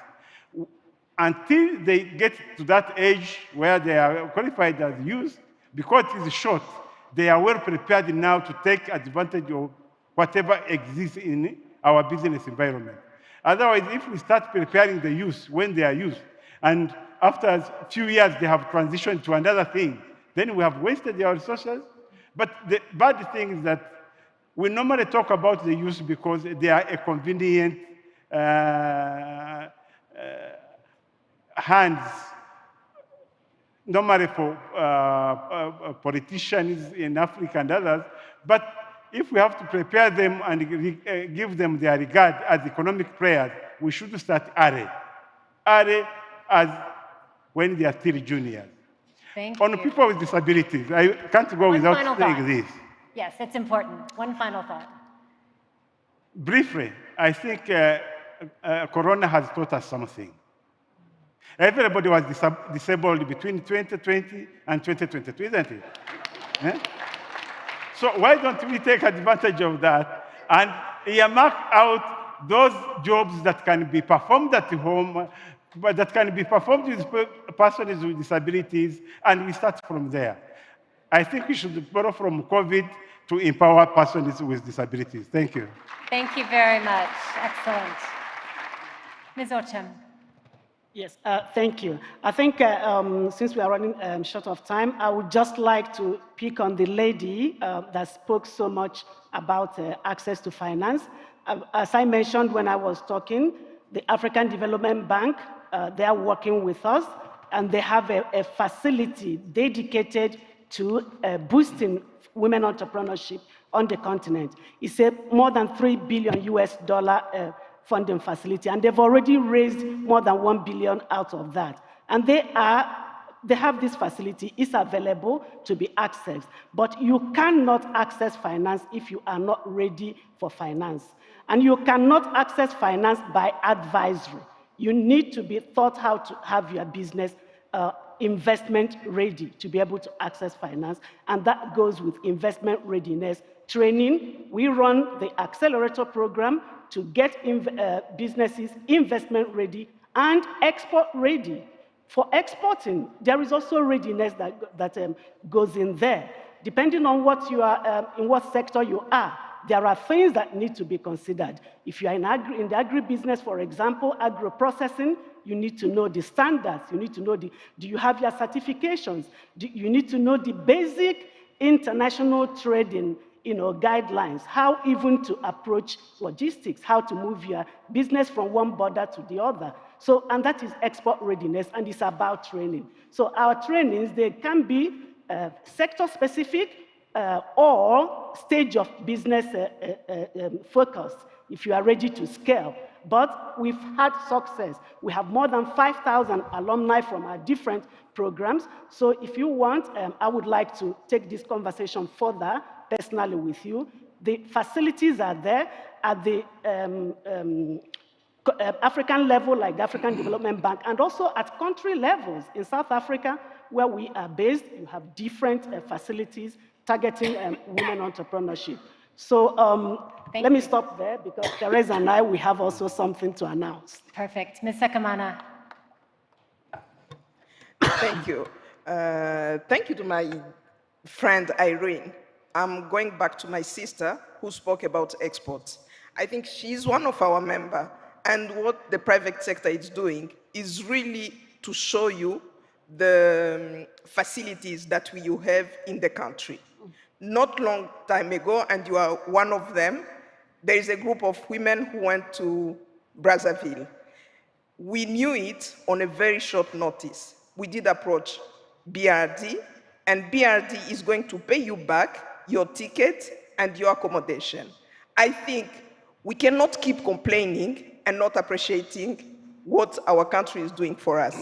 Until they get to that age where they are qualified as youth, because it is short, they are well prepared now to take advantage of whatever exists in our business environment. Otherwise, if we start preparing the youth when they are youth, and after a few years they have transitioned to another thing, then we have wasted their resources. But the bad thing is that we normally talk about the youth because they are a convenient hands, normally for politicians in Africa and others. But if we have to prepare them and give them their regard as economic players, we should start early as when they are still juniors. Thank On you. people with disabilities, I can't go without saying this. Yes, it's important. One final thought. Briefly, I think Corona has taught us something. Everybody was disabled between 2020 and 2022, isn't it? So why don't we take advantage of that and earmark out those jobs that can be performed at home, but that can be performed with persons with disabilities, and we start from there. I think we should borrow from COVID to empower persons with disabilities. Thank you. Thank you very much. Excellent. Ms. Ochem. Yes, thank you. I think since we are running short of time, I would just like to pick on the lady that spoke so much about access to finance. As I mentioned when I was talking, the African Development Bank, they are working with us, and they have a facility dedicated to boosting women entrepreneurship on the continent. It's a more than $3 billion funding facility, and they've already raised more than 1 billion out of that. And they have this facility, it's available to be accessed, but you cannot access finance if you are not ready for finance. And you cannot access finance by advisory. You need to be taught how to have your business investment ready to be able to access finance, and that goes with investment readiness training. We run the accelerator program to get businesses investment ready and export ready. For exporting, there is also readiness that goes in there. Depending on what you are, in what sector you are, there are things that need to be considered. If you are in the agribusiness, for example, agro-processing, you need to know the standards. You need to know do you have your certifications? You need to know the basic international trading guidelines, how even to approach logistics, how to move your business from one border to the other. So, and that is export readiness, and it's about training. So our trainings, they can be sector-specific or stage of business focused, if you are ready to scale. But we've had success. We have more than 5,000 alumni from our different programs. So if you want, I would like to take this conversation further personally with you. The facilities are there at the African level, like the African Development Bank, and also at country levels. In South Africa, where we are based, you have different facilities targeting women entrepreneurship. So let me stop there, because Teresa and I, we have also something to announce. Perfect. Ms. Sekamana. Thank you. Thank you to my friend Irene. I'm going back to my sister who spoke about exports. I think she's one of our members, and what the private sector is doing is really to show you the facilities that you have in the country. Not long time ago, and you are one of them, there is a group of women who went to Brazzaville. We knew it on a very short notice. We did approach BRD, and BRD is going to pay you back your ticket and your accommodation. I think we cannot keep complaining and not appreciating what our country is doing for us.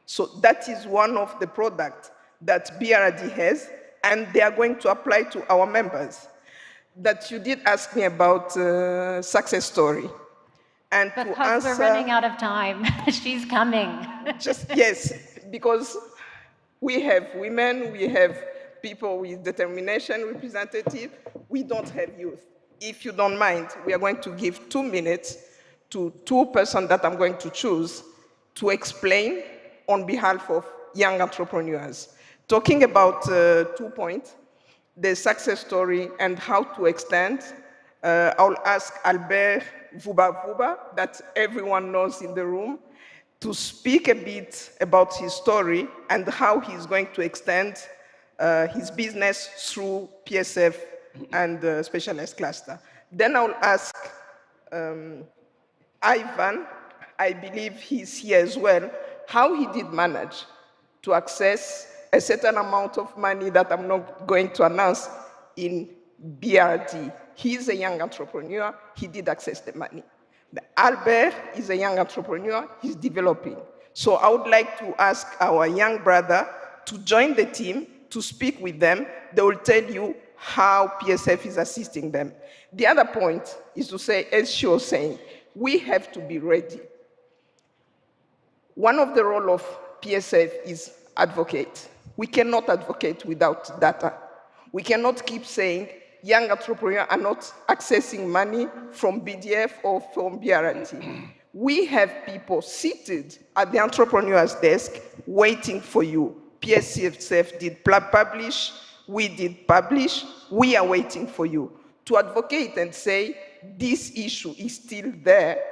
So that is one of the products that BRD has, and they are going to apply to our members. That you did ask me about success story. And because to answer, we're running out of time. She's coming. Yes, because we have women, we have people with determination, representative. We don't have youth. If you don't mind, we are going to give 2 minutes to 2 persons that I'm going to choose to explain on behalf of young entrepreneurs. Talking about 2 points, the success story and how to extend, I'll ask Albert Vuba, that everyone knows in the room, to speak a bit about his story and how he's going to extend his business through PSF and specialized cluster. Then I'll ask Ivan, I believe he's here as well, how he did manage to access a certain amount of money that I'm not going to announce in BRD. He's a young entrepreneur, he did access the money. Albert is a young entrepreneur, he's developing. So I would like to ask our young brother to join the team, to speak with them. They will tell you how PSF is assisting them. The other point is to say, as she was saying, we have to be ready. One of the roles of PSF is advocate. We cannot advocate without data. We cannot keep saying, young entrepreneurs are not accessing money from BDF or from BRT. We have people seated at the entrepreneur's desk waiting for you. PSCF did publish, we did publish, we are waiting for you to advocate and say, this issue is still there.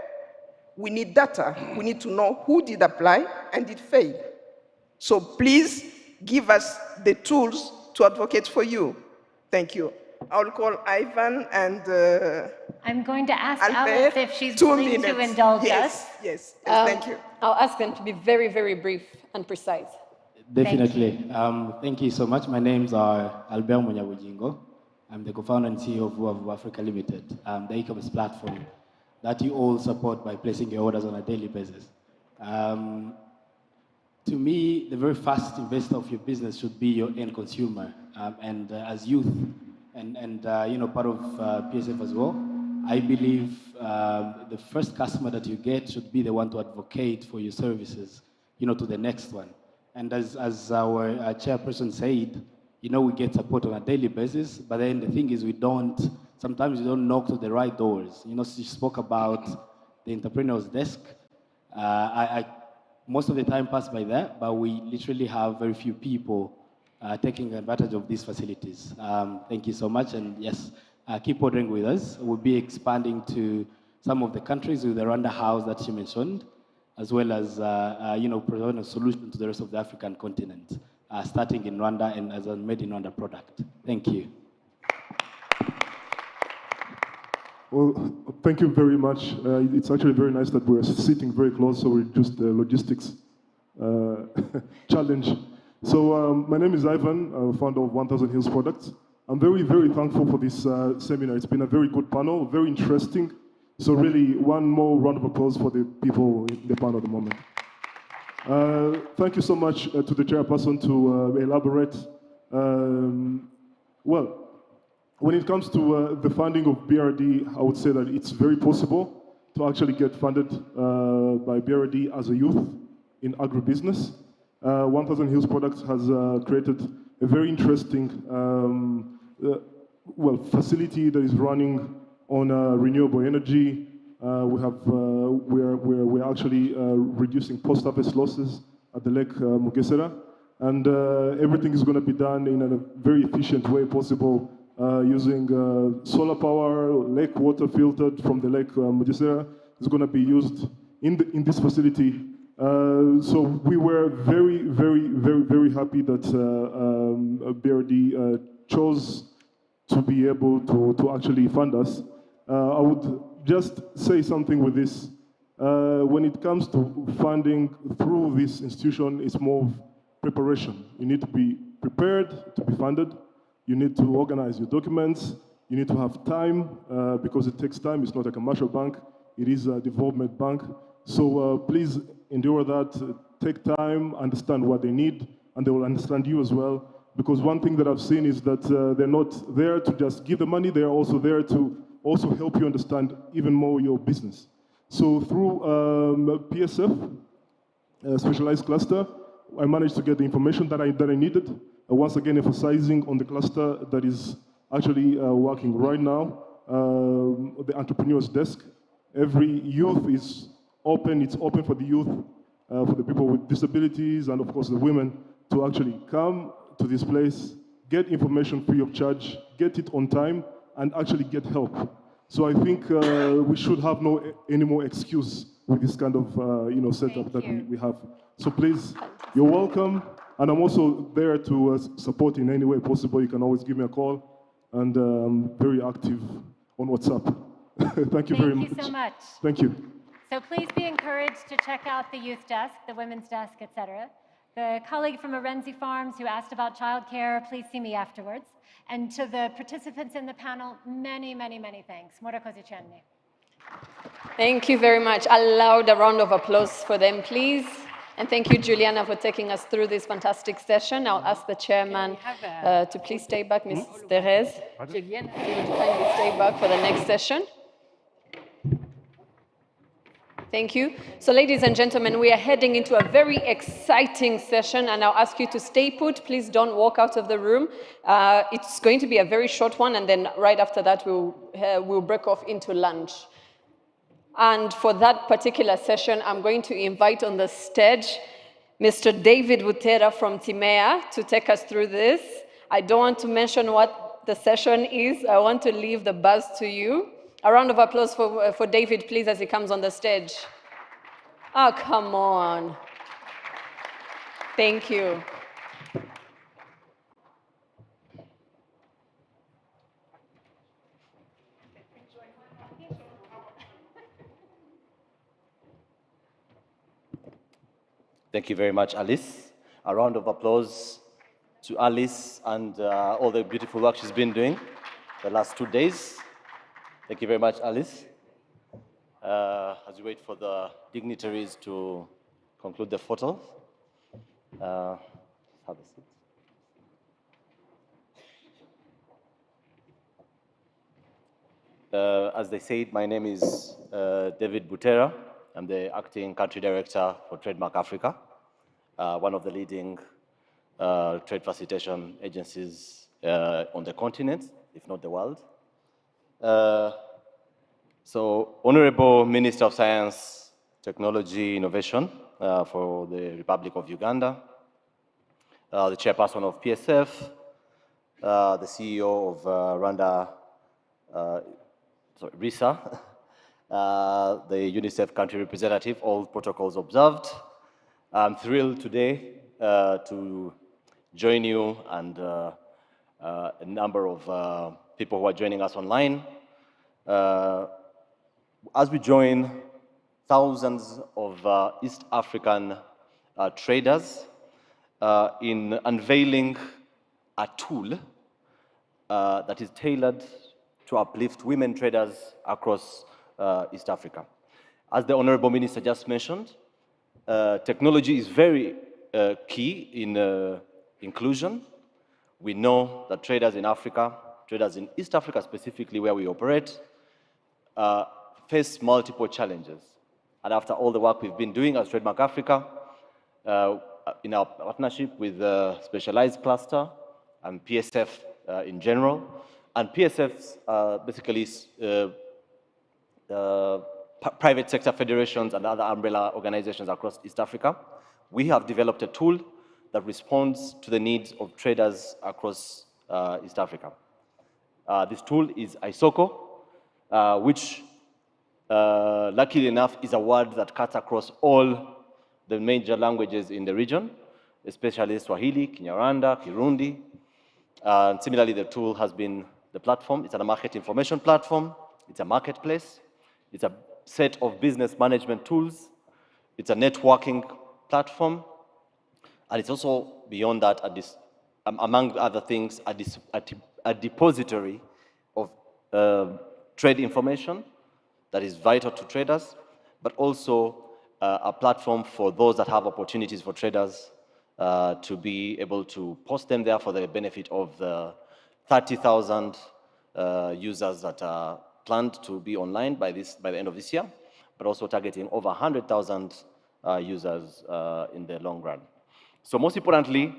We need data. We need to know who did apply and did fail. So please give us the tools to advocate for you. Thank you. I'll call Ivan and I'm going to ask Albert, Alice if she's 2 willing to minutes. indulge Yes, us. yes, thank you. I'll ask them to be very, very brief and precise. Definitely. Thank you so much. My name's Albert Munyabujingo. I'm the co-founder and CEO of Africa Limited, the e-commerce platform that you all support by placing your orders on a daily basis. To me, the very first investor of your business should be your end consumer. And as youth and part of PSF as well, I believe the first customer that you get should be the one to advocate for your services, to the next one. And as our chairperson said, we get support on a daily basis, but then the thing is sometimes we don't knock to the right doors. She spoke about the entrepreneur's desk. I most of the time pass by there, but we literally have very few people taking advantage of these facilities. Thank you so much, and yes, keep ordering with us. We'll be expanding to some of the countries with the Rwanda house that she mentioned, as well as providing a solution to the rest of the African continent, starting in Rwanda and as a made in Rwanda product. Thank you. Well, thank you very much. It's actually very nice that we're sitting very close, so we reduce the logistics challenge. So my name is Ivan, founder of 1000 Hills Products. I'm very, very thankful for this seminar. It's been a very good panel, very interesting. So really, one more round of applause for the people in the panel at the moment. Thank you so much to the chairperson to elaborate. Well, when it comes to the funding of BRD, I would say that it's very possible to actually get funded by BRD as a youth in agribusiness. 1000 Hills Products has created a very interesting facility that is running on renewable energy. We're actually reducing post-harvest losses at the Lake Mugesera, and everything is going to be done in a very efficient way possible using solar power, lake water filtered from the Lake Mugesera is going to be used in this facility. So we were very, very, very, very happy that BRD chose to be able to actually fund us. I would just say something with this. When it comes to funding through this institution, it's more of preparation. You need to be prepared to be funded. You need to organize your documents. You need to have time because it takes time. It's not a commercial bank. It is a development bank. So please endure that. Take time, understand what they need, and they will understand you as well. Because one thing that I've seen is that they're not there to just give the money. They're also there to also help you understand even more your business. So through PSF, specialized cluster, I managed to get the information that I needed. Once again, emphasizing on the cluster that is actually working right now, the entrepreneur's desk. Every youth is open. It's open for the youth, for the people with disabilities, and of course the women to actually come to this place, get information free of charge, get it on time, and actually get help. So I think we should have any more excuse with this kind of setup that we have. So please, you're welcome. And I'm also there to support in any way possible. You can always give me a call. And I'm very active on WhatsApp. Thank you very much. Thank you so much. Thank you. So please be encouraged to check out the youth desk, the women's desk, etc. The colleague from Arenzi Farms who asked about childcare, please see me afterwards. And to the participants in the panel, many, many, many thanks. Murakoze-channe. Thank you very much. Allow a round of applause for them, please. And thank you, Juliana, for taking us through this fantastic session. I'll ask the chairman to please stay back, Mrs. Therese. Juliana, if you would kindly stay back for the next session. Thank you. So ladies and gentlemen, we are heading into a very exciting session, and I'll ask you to stay put. Please don't walk out of the room. It's going to be a very short one, and then right after that, we'll break off into lunch. And for that particular session, I'm going to invite on the stage Mr. David Butera from Timea to take us through this. I don't want to mention what the session is. I want to leave the buzz to you. A round of applause for David, please, as he comes on the stage. Oh, come on. Thank you. Thank you very much, Alice. A round of applause to Alice and all the beautiful work she's been doing the last 2 days. Thank you very much, Alice. As we wait for the dignitaries to conclude the photos, have a seat. As they said, my name is David Butera. I'm the acting country director for Trademark Africa, one of the leading trade facilitation agencies on the continent, if not the world. So, Honorable Minister of Science, Technology, Innovation for the Republic of Uganda, the chairperson of PSF, the CEO of Rwanda, RISA, the UNICEF country representative, all protocols observed. I'm thrilled today to join you and a number of people who are joining us online. As we join thousands of East African traders in unveiling a tool that is tailored to uplift women traders across East Africa. As the Honorable Minister just mentioned, technology is very key in inclusion. We know that traders in Africa, traders in East Africa specifically where we operate, face multiple challenges. And after all the work we've been doing as Trademark Africa, in our partnership with the Specialized Cluster and PSF in general, and PSF's basically private sector federations and other umbrella organizations across East Africa, we have developed a tool that responds to the needs of traders across East Africa. This tool is iSOKO, which luckily enough is a word that cuts across all the major languages in the region, especially Swahili, Kinyarwanda, Kirundi. Similarly, the tool has been the platform. It's a market information platform. It's a marketplace. It's a set of business management tools. It's a networking platform. And it's also, beyond that, among other things, a depository of trade information that is vital to traders, but also a platform for those that have opportunities for traders to be able to post them there for the benefit of the 30,000 users that are planned to be online by the end of this year, but also targeting over 100,000 users in the long run. So most importantly,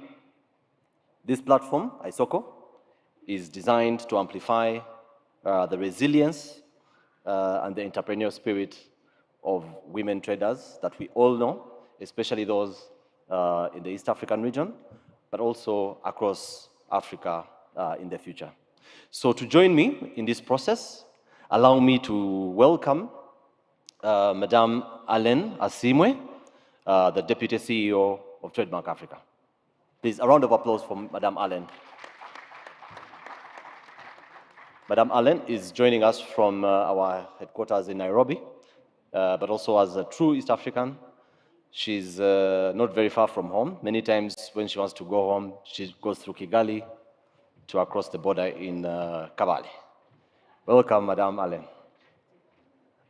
this platform, iSOKO, is designed to amplify the resilience and the entrepreneurial spirit of women traders that we all know, especially those in the East African region, but also across Africa in the future. So to join me in this process, allow me to welcome Madame Alain Asimwe, the Deputy CEO of Trademark Africa. Please, a round of applause for Madame Alain. Madame Alain is joining us from our headquarters in Nairobi, but also as a true East African. She's not very far from home. Many times when she wants to go home, she goes through Kigali to across the border in Kabale. Welcome, Madame Alain.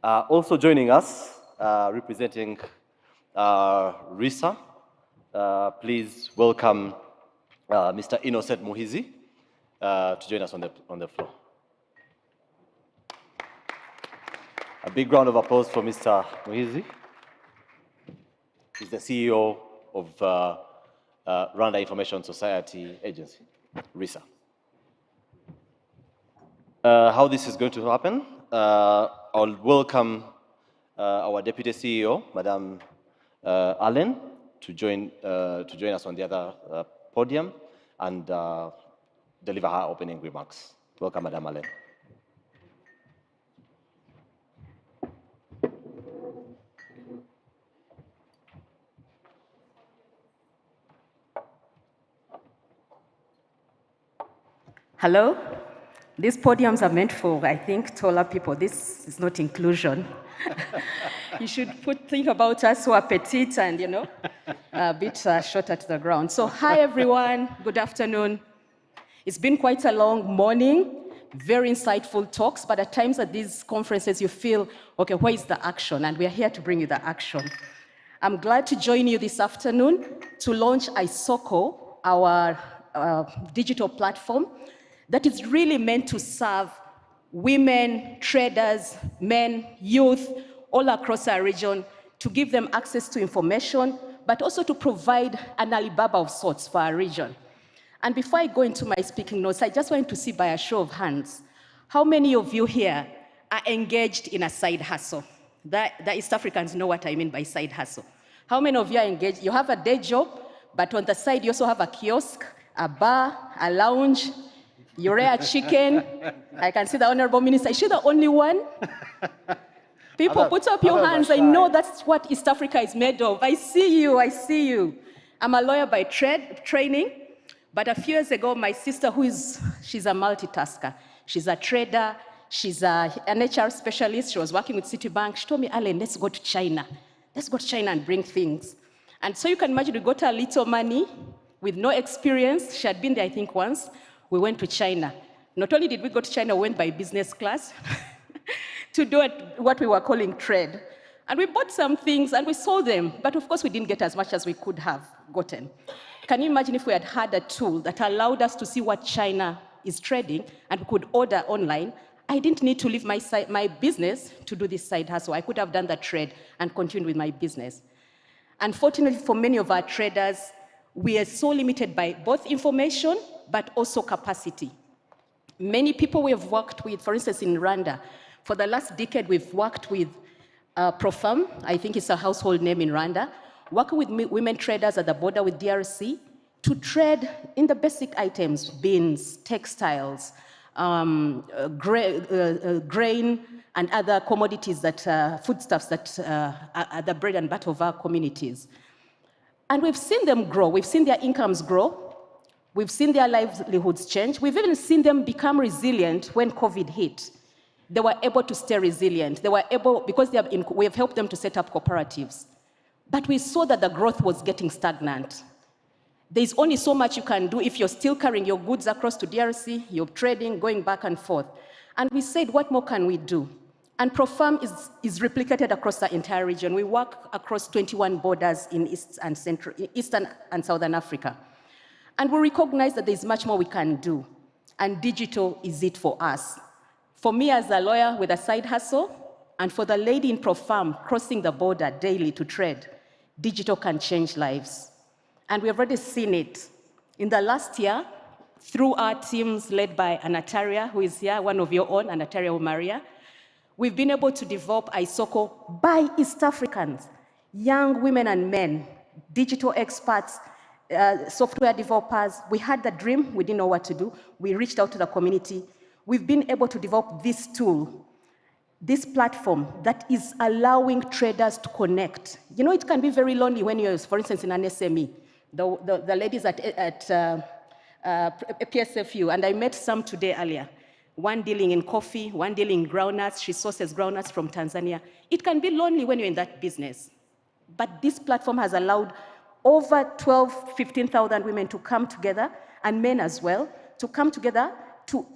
Also joining us, representing RISA, please welcome Mr. Innocent Muhizi to join us on the floor. A big round of applause for Mr. Muhizi. He's the CEO of Rwanda Information Society Agency, RISA. How this is going to happen, I'll welcome our Deputy CEO, Madam Allen, to join us on the other podium and deliver her opening remarks. Welcome, Madam Allen. Hello? These podiums are meant for, I think, taller people. This is not inclusion. You should think about us who are petite and, a bit shorter to the ground. So hi, everyone. Good afternoon. It's been quite a long morning, very insightful talks, but at times at these conferences, you feel, okay, where is the action? And we are here to bring you the action. I'm glad to join you this afternoon to launch iSOKO, our digital platform that is really meant to serve women, traders, men, youth, all across our region, to give them access to information, but also to provide an Alibaba of sorts for our region. And before I go into my speaking notes, I just want to see by a show of hands, how many of you here are engaged in a side hustle? The East Africans know what I mean by side hustle. How many of you are engaged? You have a day job, but on the side you also have a kiosk, a bar, a lounge, you rear a chicken. I can see the Honorable Minister. Is she the only one? People, put up your hands. I know that's what East Africa is made of. I see you, I see you. I'm a lawyer by training, but a few years ago, my sister, she's a multitasker. She's a trader, she's an HR specialist. She was working with Citibank. She told me, Allen, let's go to China. Let's go to China and bring things. And so you can imagine we got a little money with no experience. She had been there, I think, once. We went to China. Not only did we go to China, we went by business class to do what we were calling trade. And we bought some things and we sold them, but of course we didn't get as much as we could have gotten. Can you imagine if we had had a tool that allowed us to see what China is trading and we could order online? I didn't need to leave my business to do this side hustle. I could have done the trade and continued with my business. Unfortunately, for many of our traders, we are so limited by both information but also capacity. Many people we have worked with, for instance, in Rwanda, for the last decade, we've worked with Profam, I think it's a household name in Rwanda, working with women traders at the border with DRC to trade in the basic items, beans, textiles, grain, and other commodities that, foodstuffs that are the bread and butter of our communities. And we've seen them grow. We've seen their incomes grow. We've seen their livelihoods change. We've even seen them become resilient when COVID hit. They were able to stay resilient. They were able, because we have helped them to set up cooperatives. But we saw that the growth was getting stagnant. There's only so much you can do if you're still carrying your goods across to DRC, you're trading, going back and forth. And we said, what more can we do? And Profam is replicated across the entire region. We work across 21 borders in Eastern and Southern Africa. And we recognize that there's much more we can do, and digital is it for us. For me as a lawyer with a side hustle, and for the lady in Profam crossing the border daily to trade, digital can change lives. And we've already seen it. In the last year, through our teams led by Anataria, who is here, one of your own, Anataria Umaria, we've been able to develop iSOKO by East Africans, young women and men, digital experts, software developers. We had the dream, we didn't know what to do. We reached out to the community. We've been able to develop this tool, this platform that is allowing traders to connect. You know, it can be very lonely when you're, for instance, in an SME. The ladies at PSFU, and I met some today earlier, one dealing in coffee, one dealing in groundnuts. She sources groundnuts from Tanzania. It can be lonely when you're in that business. But this platform has allowed over 15,000 women to come together, and men as well, to come together to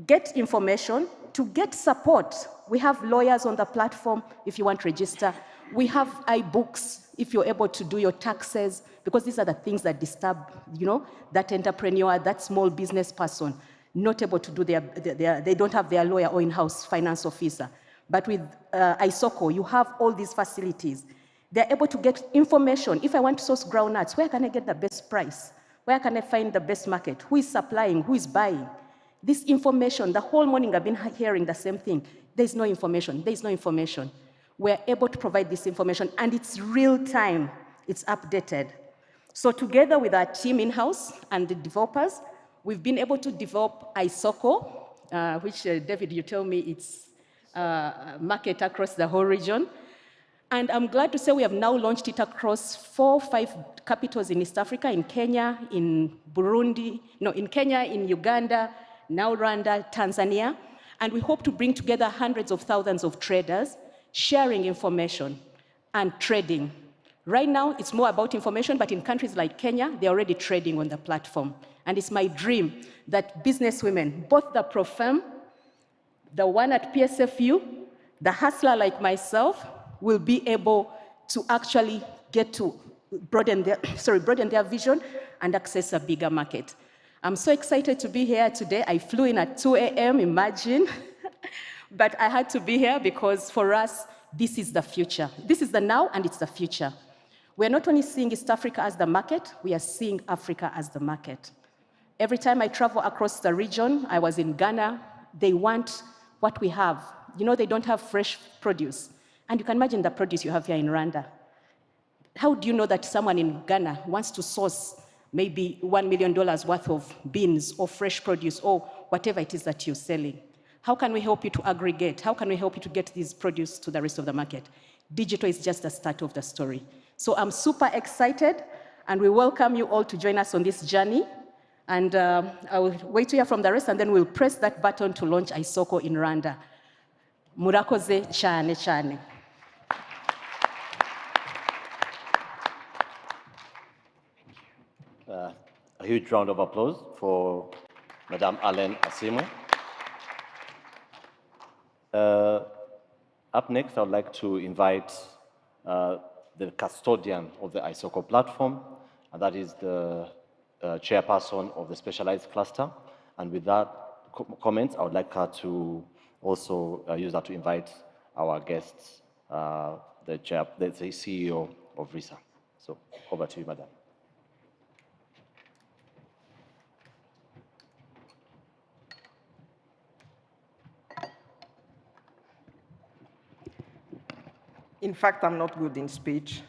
get information, to get support. We have lawyers on the platform if you want to register. We have iBooks if you're able to do your taxes, because these are the things that disturb, you know, that entrepreneur, that small business person, not able to do they don't have their lawyer or in-house finance officer. But with iSOKO, you have all these facilities. They're able to get information. If I want to source groundnuts, where can I get the best price? Where can I find the best market? Who is supplying? Who is buying? This information, the whole morning I've been hearing the same thing. There's no information. There's no information. We're able to provide this information, and it's real time. It's updated. So together with our team in-house and the developers, we've been able to develop iSOKO, which, David, you tell me it's market across the whole region. And I'm glad to say we have now launched it across 4 or 5 capitals in East Africa, in Kenya, in Burundi, no, in Kenya, in Uganda, now Rwanda, Tanzania. And we hope to bring together hundreds of thousands of traders sharing information and trading. Right now, it's more about information, but in countries like Kenya, they're already trading on the platform. And it's my dream that businesswomen, both the pro firm, the one at PSFU, the hustler like myself, will be able to actually get to broaden their vision and access a bigger market. I'm so excited to be here today. I flew in at 2 a.m., imagine. But I had to be here because for us, this is the future. This is the now and it's the future. We're not only seeing East Africa as the market, we are seeing Africa as the market. Every time I travel across the region, I was in Ghana, they want what we have. You know, they don't have fresh produce. And you can imagine the produce you have here in Rwanda. How do you know that someone in Ghana wants to source maybe $1 million worth of beans or fresh produce or whatever it is that you're selling? How can we help you to aggregate? How can we help you to get this produce to the rest of the market? Digital is just the start of the story. So I'm super excited, and we welcome you all to join us on this journey. And I will wait to hear from the rest, and then we'll press that button to launch iSOKO in Rwanda. Murakoze cyane cyane. A huge round of applause for Madame Alain Asimo. Up next, I would like to invite the custodian of the iSOKO platform, and that is the chairperson of the specialized cluster. And with that comments, I would like her to also use that to invite our guests, the CEO of RISA. So over to you, Madam. In fact, I'm not good in speech.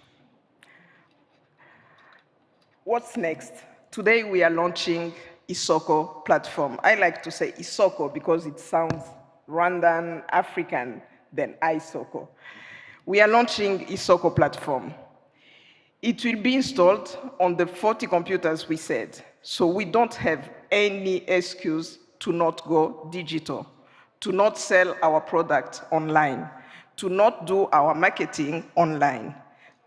What's next? Today we are launching iSOKO platform. I like to say iSOKO because it sounds Rwandan, African, than iSOKO. We are launching iSOKO platform. It will be installed on the 40 computers we said, so we don't have any excuse to not go digital, to not sell our product online, to not do our marketing online,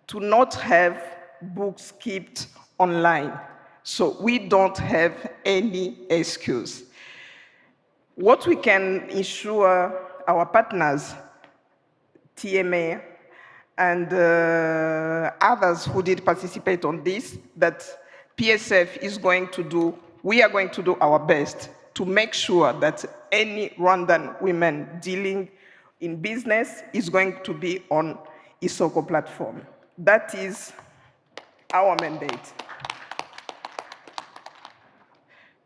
to not have books kept online. So we don't have any excuse. What we can ensure our partners, TMA, and others who did participate on this, that PSF is going to do, we are going to do our best to make sure that any Rwandan women dealing in business is going to be on iSOKO platform. That is our mandate.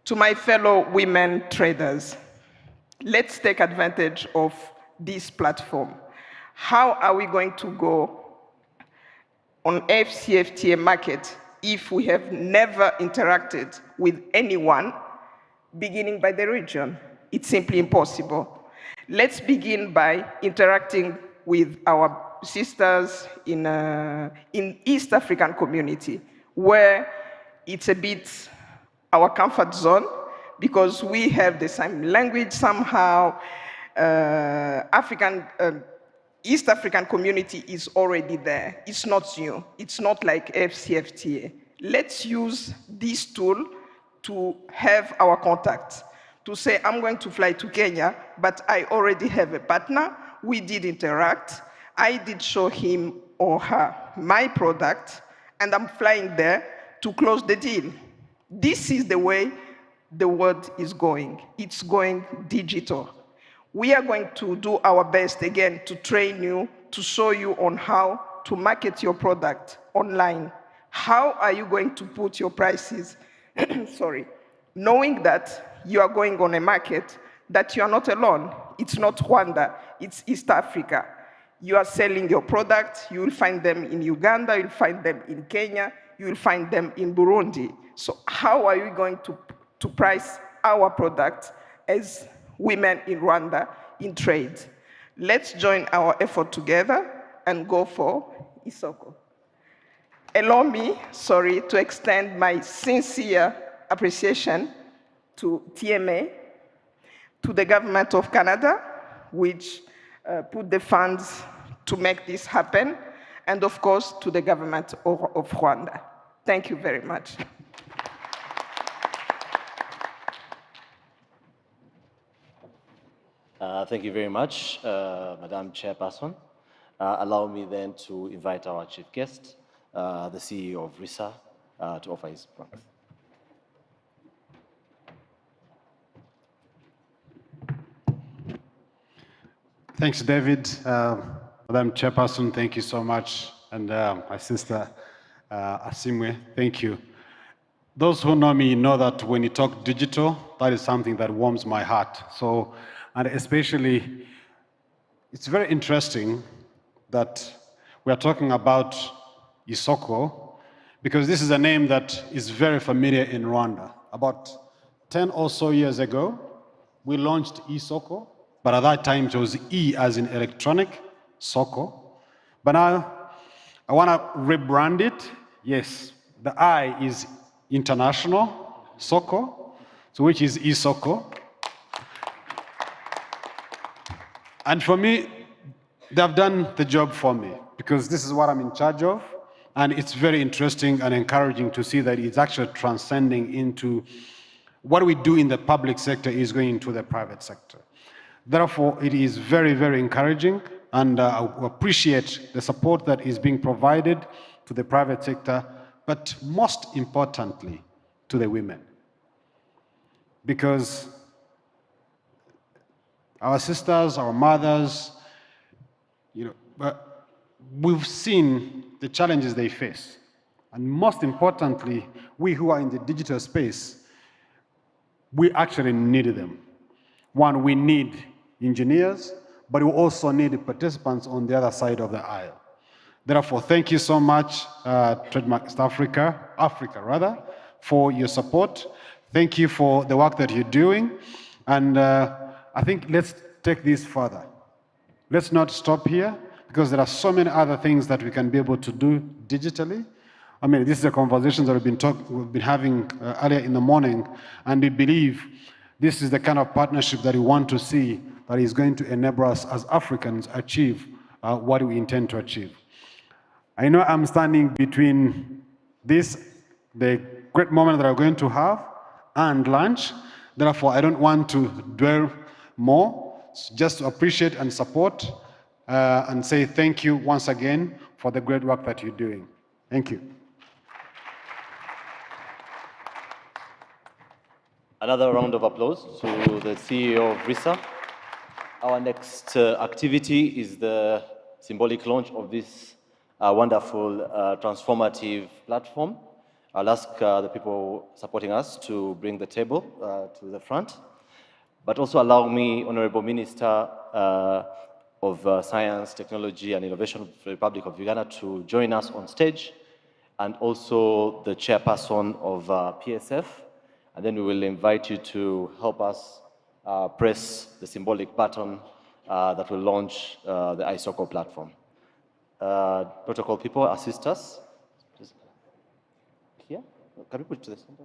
To my fellow women traders, let's take advantage of this platform. How are we going to go on FCFTA market if we have never interacted with anyone, beginning by the region? It's simply impossible. Let's begin by interacting with our sisters in East African community, where it's a bit our comfort zone, because we have the same language somehow. East African community is already there. It's not new. It's not like FCFTA. Let's use this tool to have our contacts, to say, I'm going to fly to Kenya, but I already have a partner. We did interact. I did show him or her my product, and I'm flying there to close the deal. This is the way the world is going. It's going digital. We are going to do our best, again, to train you, to show you on how to market your product online. How are you going to put your prices, sorry, knowing that you are going on a market that you are not alone. It's not Rwanda, it's East Africa. You are selling your product, you will find them in Uganda, you'll find them in Kenya, you will find them in Burundi. So how are you going to price our product as women in Rwanda in trade? Let's join our effort together and go for iSOKO. Allow me, sorry, to extend my sincere appreciation to TMA, to the government of Canada, which put the funds to make this happen, and of course, to the government of Rwanda. Thank you very much. Thank you very much, Madam Chairperson. Allow me then to invite our chief guest, the CEO of RISA, to offer his remarks. Thanks, David. Madam Chairperson, thank you so much. And my sister, Asimwe, thank you. Those who know me know that when you talk digital, that is something that warms my heart. So, and especially, it's very interesting that we are talking about iSOKO, because this is a name that is very familiar in Rwanda. About 10 or so years ago, we launched iSOKO, but at that time it was E as in electronic, SOKO. But now I want to rebrand it. Yes, the I is international, SOKO, so which is iSOKO. And for me, they've done the job for me, because this is what I'm in charge of. And it's very interesting and encouraging to see that it's actually transcending into what we do in the public sector is going into the private sector. Therefore, it is very, very encouraging, and I appreciate the support that is being provided to the private sector, but most importantly, to the women. Because our sisters, our mothers, but we've seen the challenges they face. And most importantly, we who are in the digital space, we actually need them. One, we need engineers, but we also need participants on the other side of the aisle. Therefore, thank you so much, Trademark East Africa, for your support. Thank you for the work that you're doing. And I think let's take this further. Let's not stop here, because there are so many other things that we can be able to do digitally. I mean, this is a conversation that we've been having earlier in the morning, and we believe this is the kind of partnership that we want to see that is going to enable us as Africans achieve what we intend to achieve. I know I'm standing between this, the great moment that we're going to have, and lunch. Therefore, I don't want to dwell more, just to appreciate and support and say thank you once again for the great work that you're doing. Thank you. Another round of applause to the CEO of RISA. Our next activity is the symbolic launch of this wonderful transformative platform. I'll ask the people supporting us to bring the table to the front. But also allow me, Honorable Minister of Science, Technology and Innovation of the Republic of Uganda, to join us on stage, and also the chairperson of PSF. And then we will invite you to help us press the symbolic button that will launch the iSOKO platform. Protocol people, assist us. Just here? Can we put it to the center?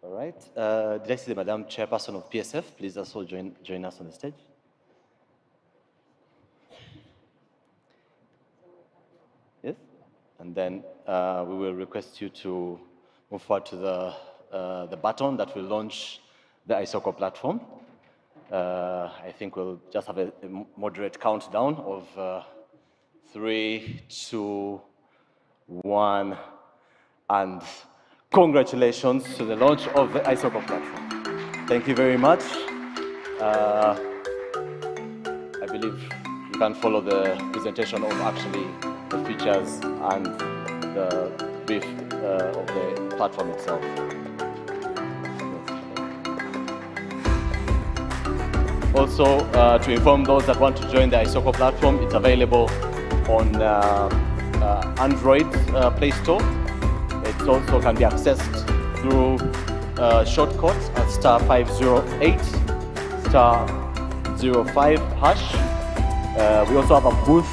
All right. Did I see the Madam Chairperson of PSF? Please also join us on the stage. And then we will request you to move forward to the button that will launch the iSOKO platform. I think we'll just have a moderate countdown of 3, 2, 1, and congratulations to the launch of the iSOKO platform. Thank you very much. I believe you can follow the presentation of actually the features and the brief of the platform itself. Also, to inform those that want to join the iSOKO platform, it's available on Android Play Store. It also can be accessed through shortcuts at *508, *05 hash. We also have a booth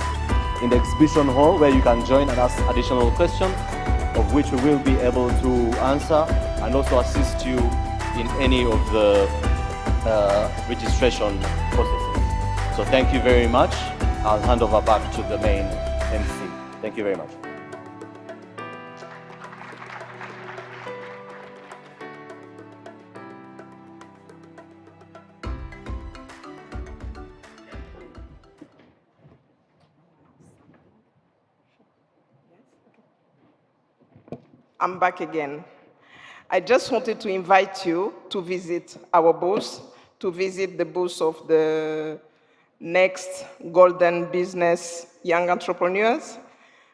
in the exhibition hall where you can join and ask additional questions, of which we will be able to answer and also assist you in any of the registration processes. So thank you very much. I'll hand over back to the main MC. Thank you very much. I'm back again. I just wanted to invite you to visit our booth, to visit the booth of the next Golden Business Young Entrepreneurs.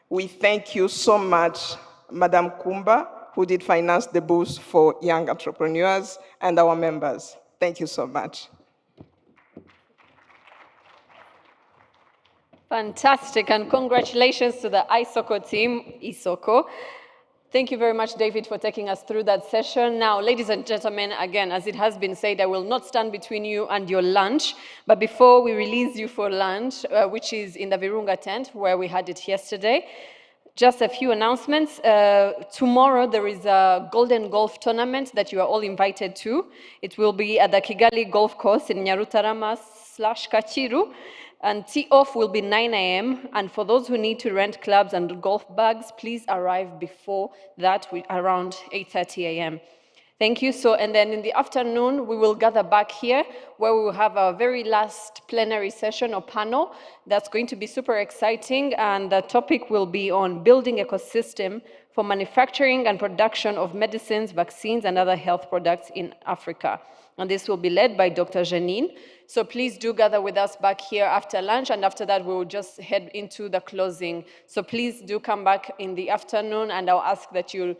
We thank you so much, Madam Kumba, who did finance the booth for young entrepreneurs, and our members. Thank you so much. Fantastic, and congratulations to the iSOKO team, iSOKO. Thank you very much, David, for taking us through that session. Now, ladies and gentlemen, again, as it has been said, I will not stand between you and your lunch. But before we release you for lunch, which is in the Virunga tent, where we had it yesterday, just a few announcements. Tomorrow, there is a Golden Golf tournament that you are all invited to. It will be at the Kigali Golf Course in Nyarutarama/Kachiru. And tee-off will be 9 a.m. And for those who need to rent clubs and golf bags, please arrive before that, around 8:30 a.m. Thank you. So, and then in the afternoon, we will gather back here where we will have our very last plenary session or panel. That's going to be super exciting. And the topic will be on building ecosystem for manufacturing and production of medicines, vaccines, and other health products in Africa. And this will be led by Dr. Janine. So please do gather with us back here after lunch, and after that we will just head into the closing. So please do come back in the afternoon, and I'll ask that you